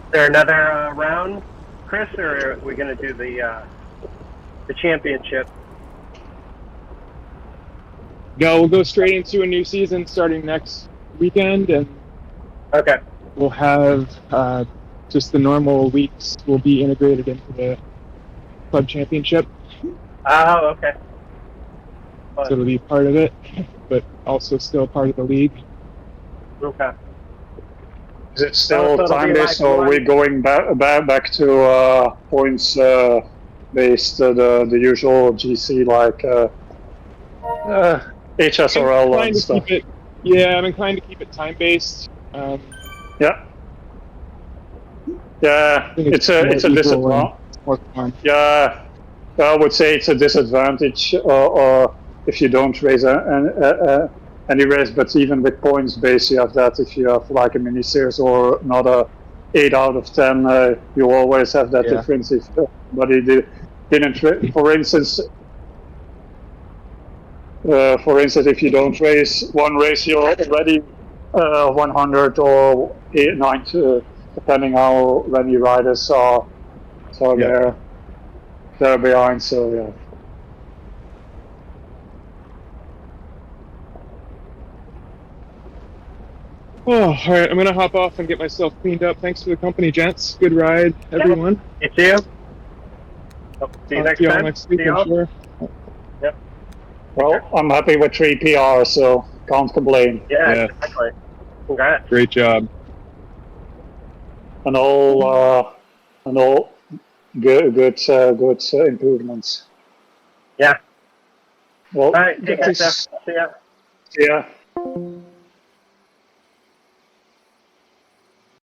Is there another round, Chris, or are we going to do the championship? No, we'll go straight into a new season starting next weekend, and Okay. we'll have just the normal weeks will be integrated into the club championship. Oh, okay. So it'll be part of it, but also still part of the league. Okay. Is it still So it'll be time based, like or are we one- going back to points based, the usual GC like HSRL I'm inclined and to stuff? keep it. Yeah, I'm inclined to keep it time based. Yeah, yeah, I think it's a more equal disadvantage. and more fun. Yeah, I would say it's a disadvantage, or if you don't raise any race, but even with points base, you have that. If you have like a mini series or not a 8 out of 10, you always have that Yeah. difference. If somebody didn't, for instance, if you don't race one race, you're already 100 or 8, 9, depending how many riders are Yeah. they're behind. So yeah. Oh, all right. I'm gonna hop off and get myself cleaned up. Thanks for the company, gents. Good ride, everyone. You see you. Oh, see you Talk next to you all time. next week, See you I'm all. sure. Yep. Well, I'm happy with 3 PR, so can't complain. Yeah, Yeah. exactly. Congrats. Great job. And all good improvements. Yeah. Well, All right. Take care, thanks. Steph. See ya. Yeah.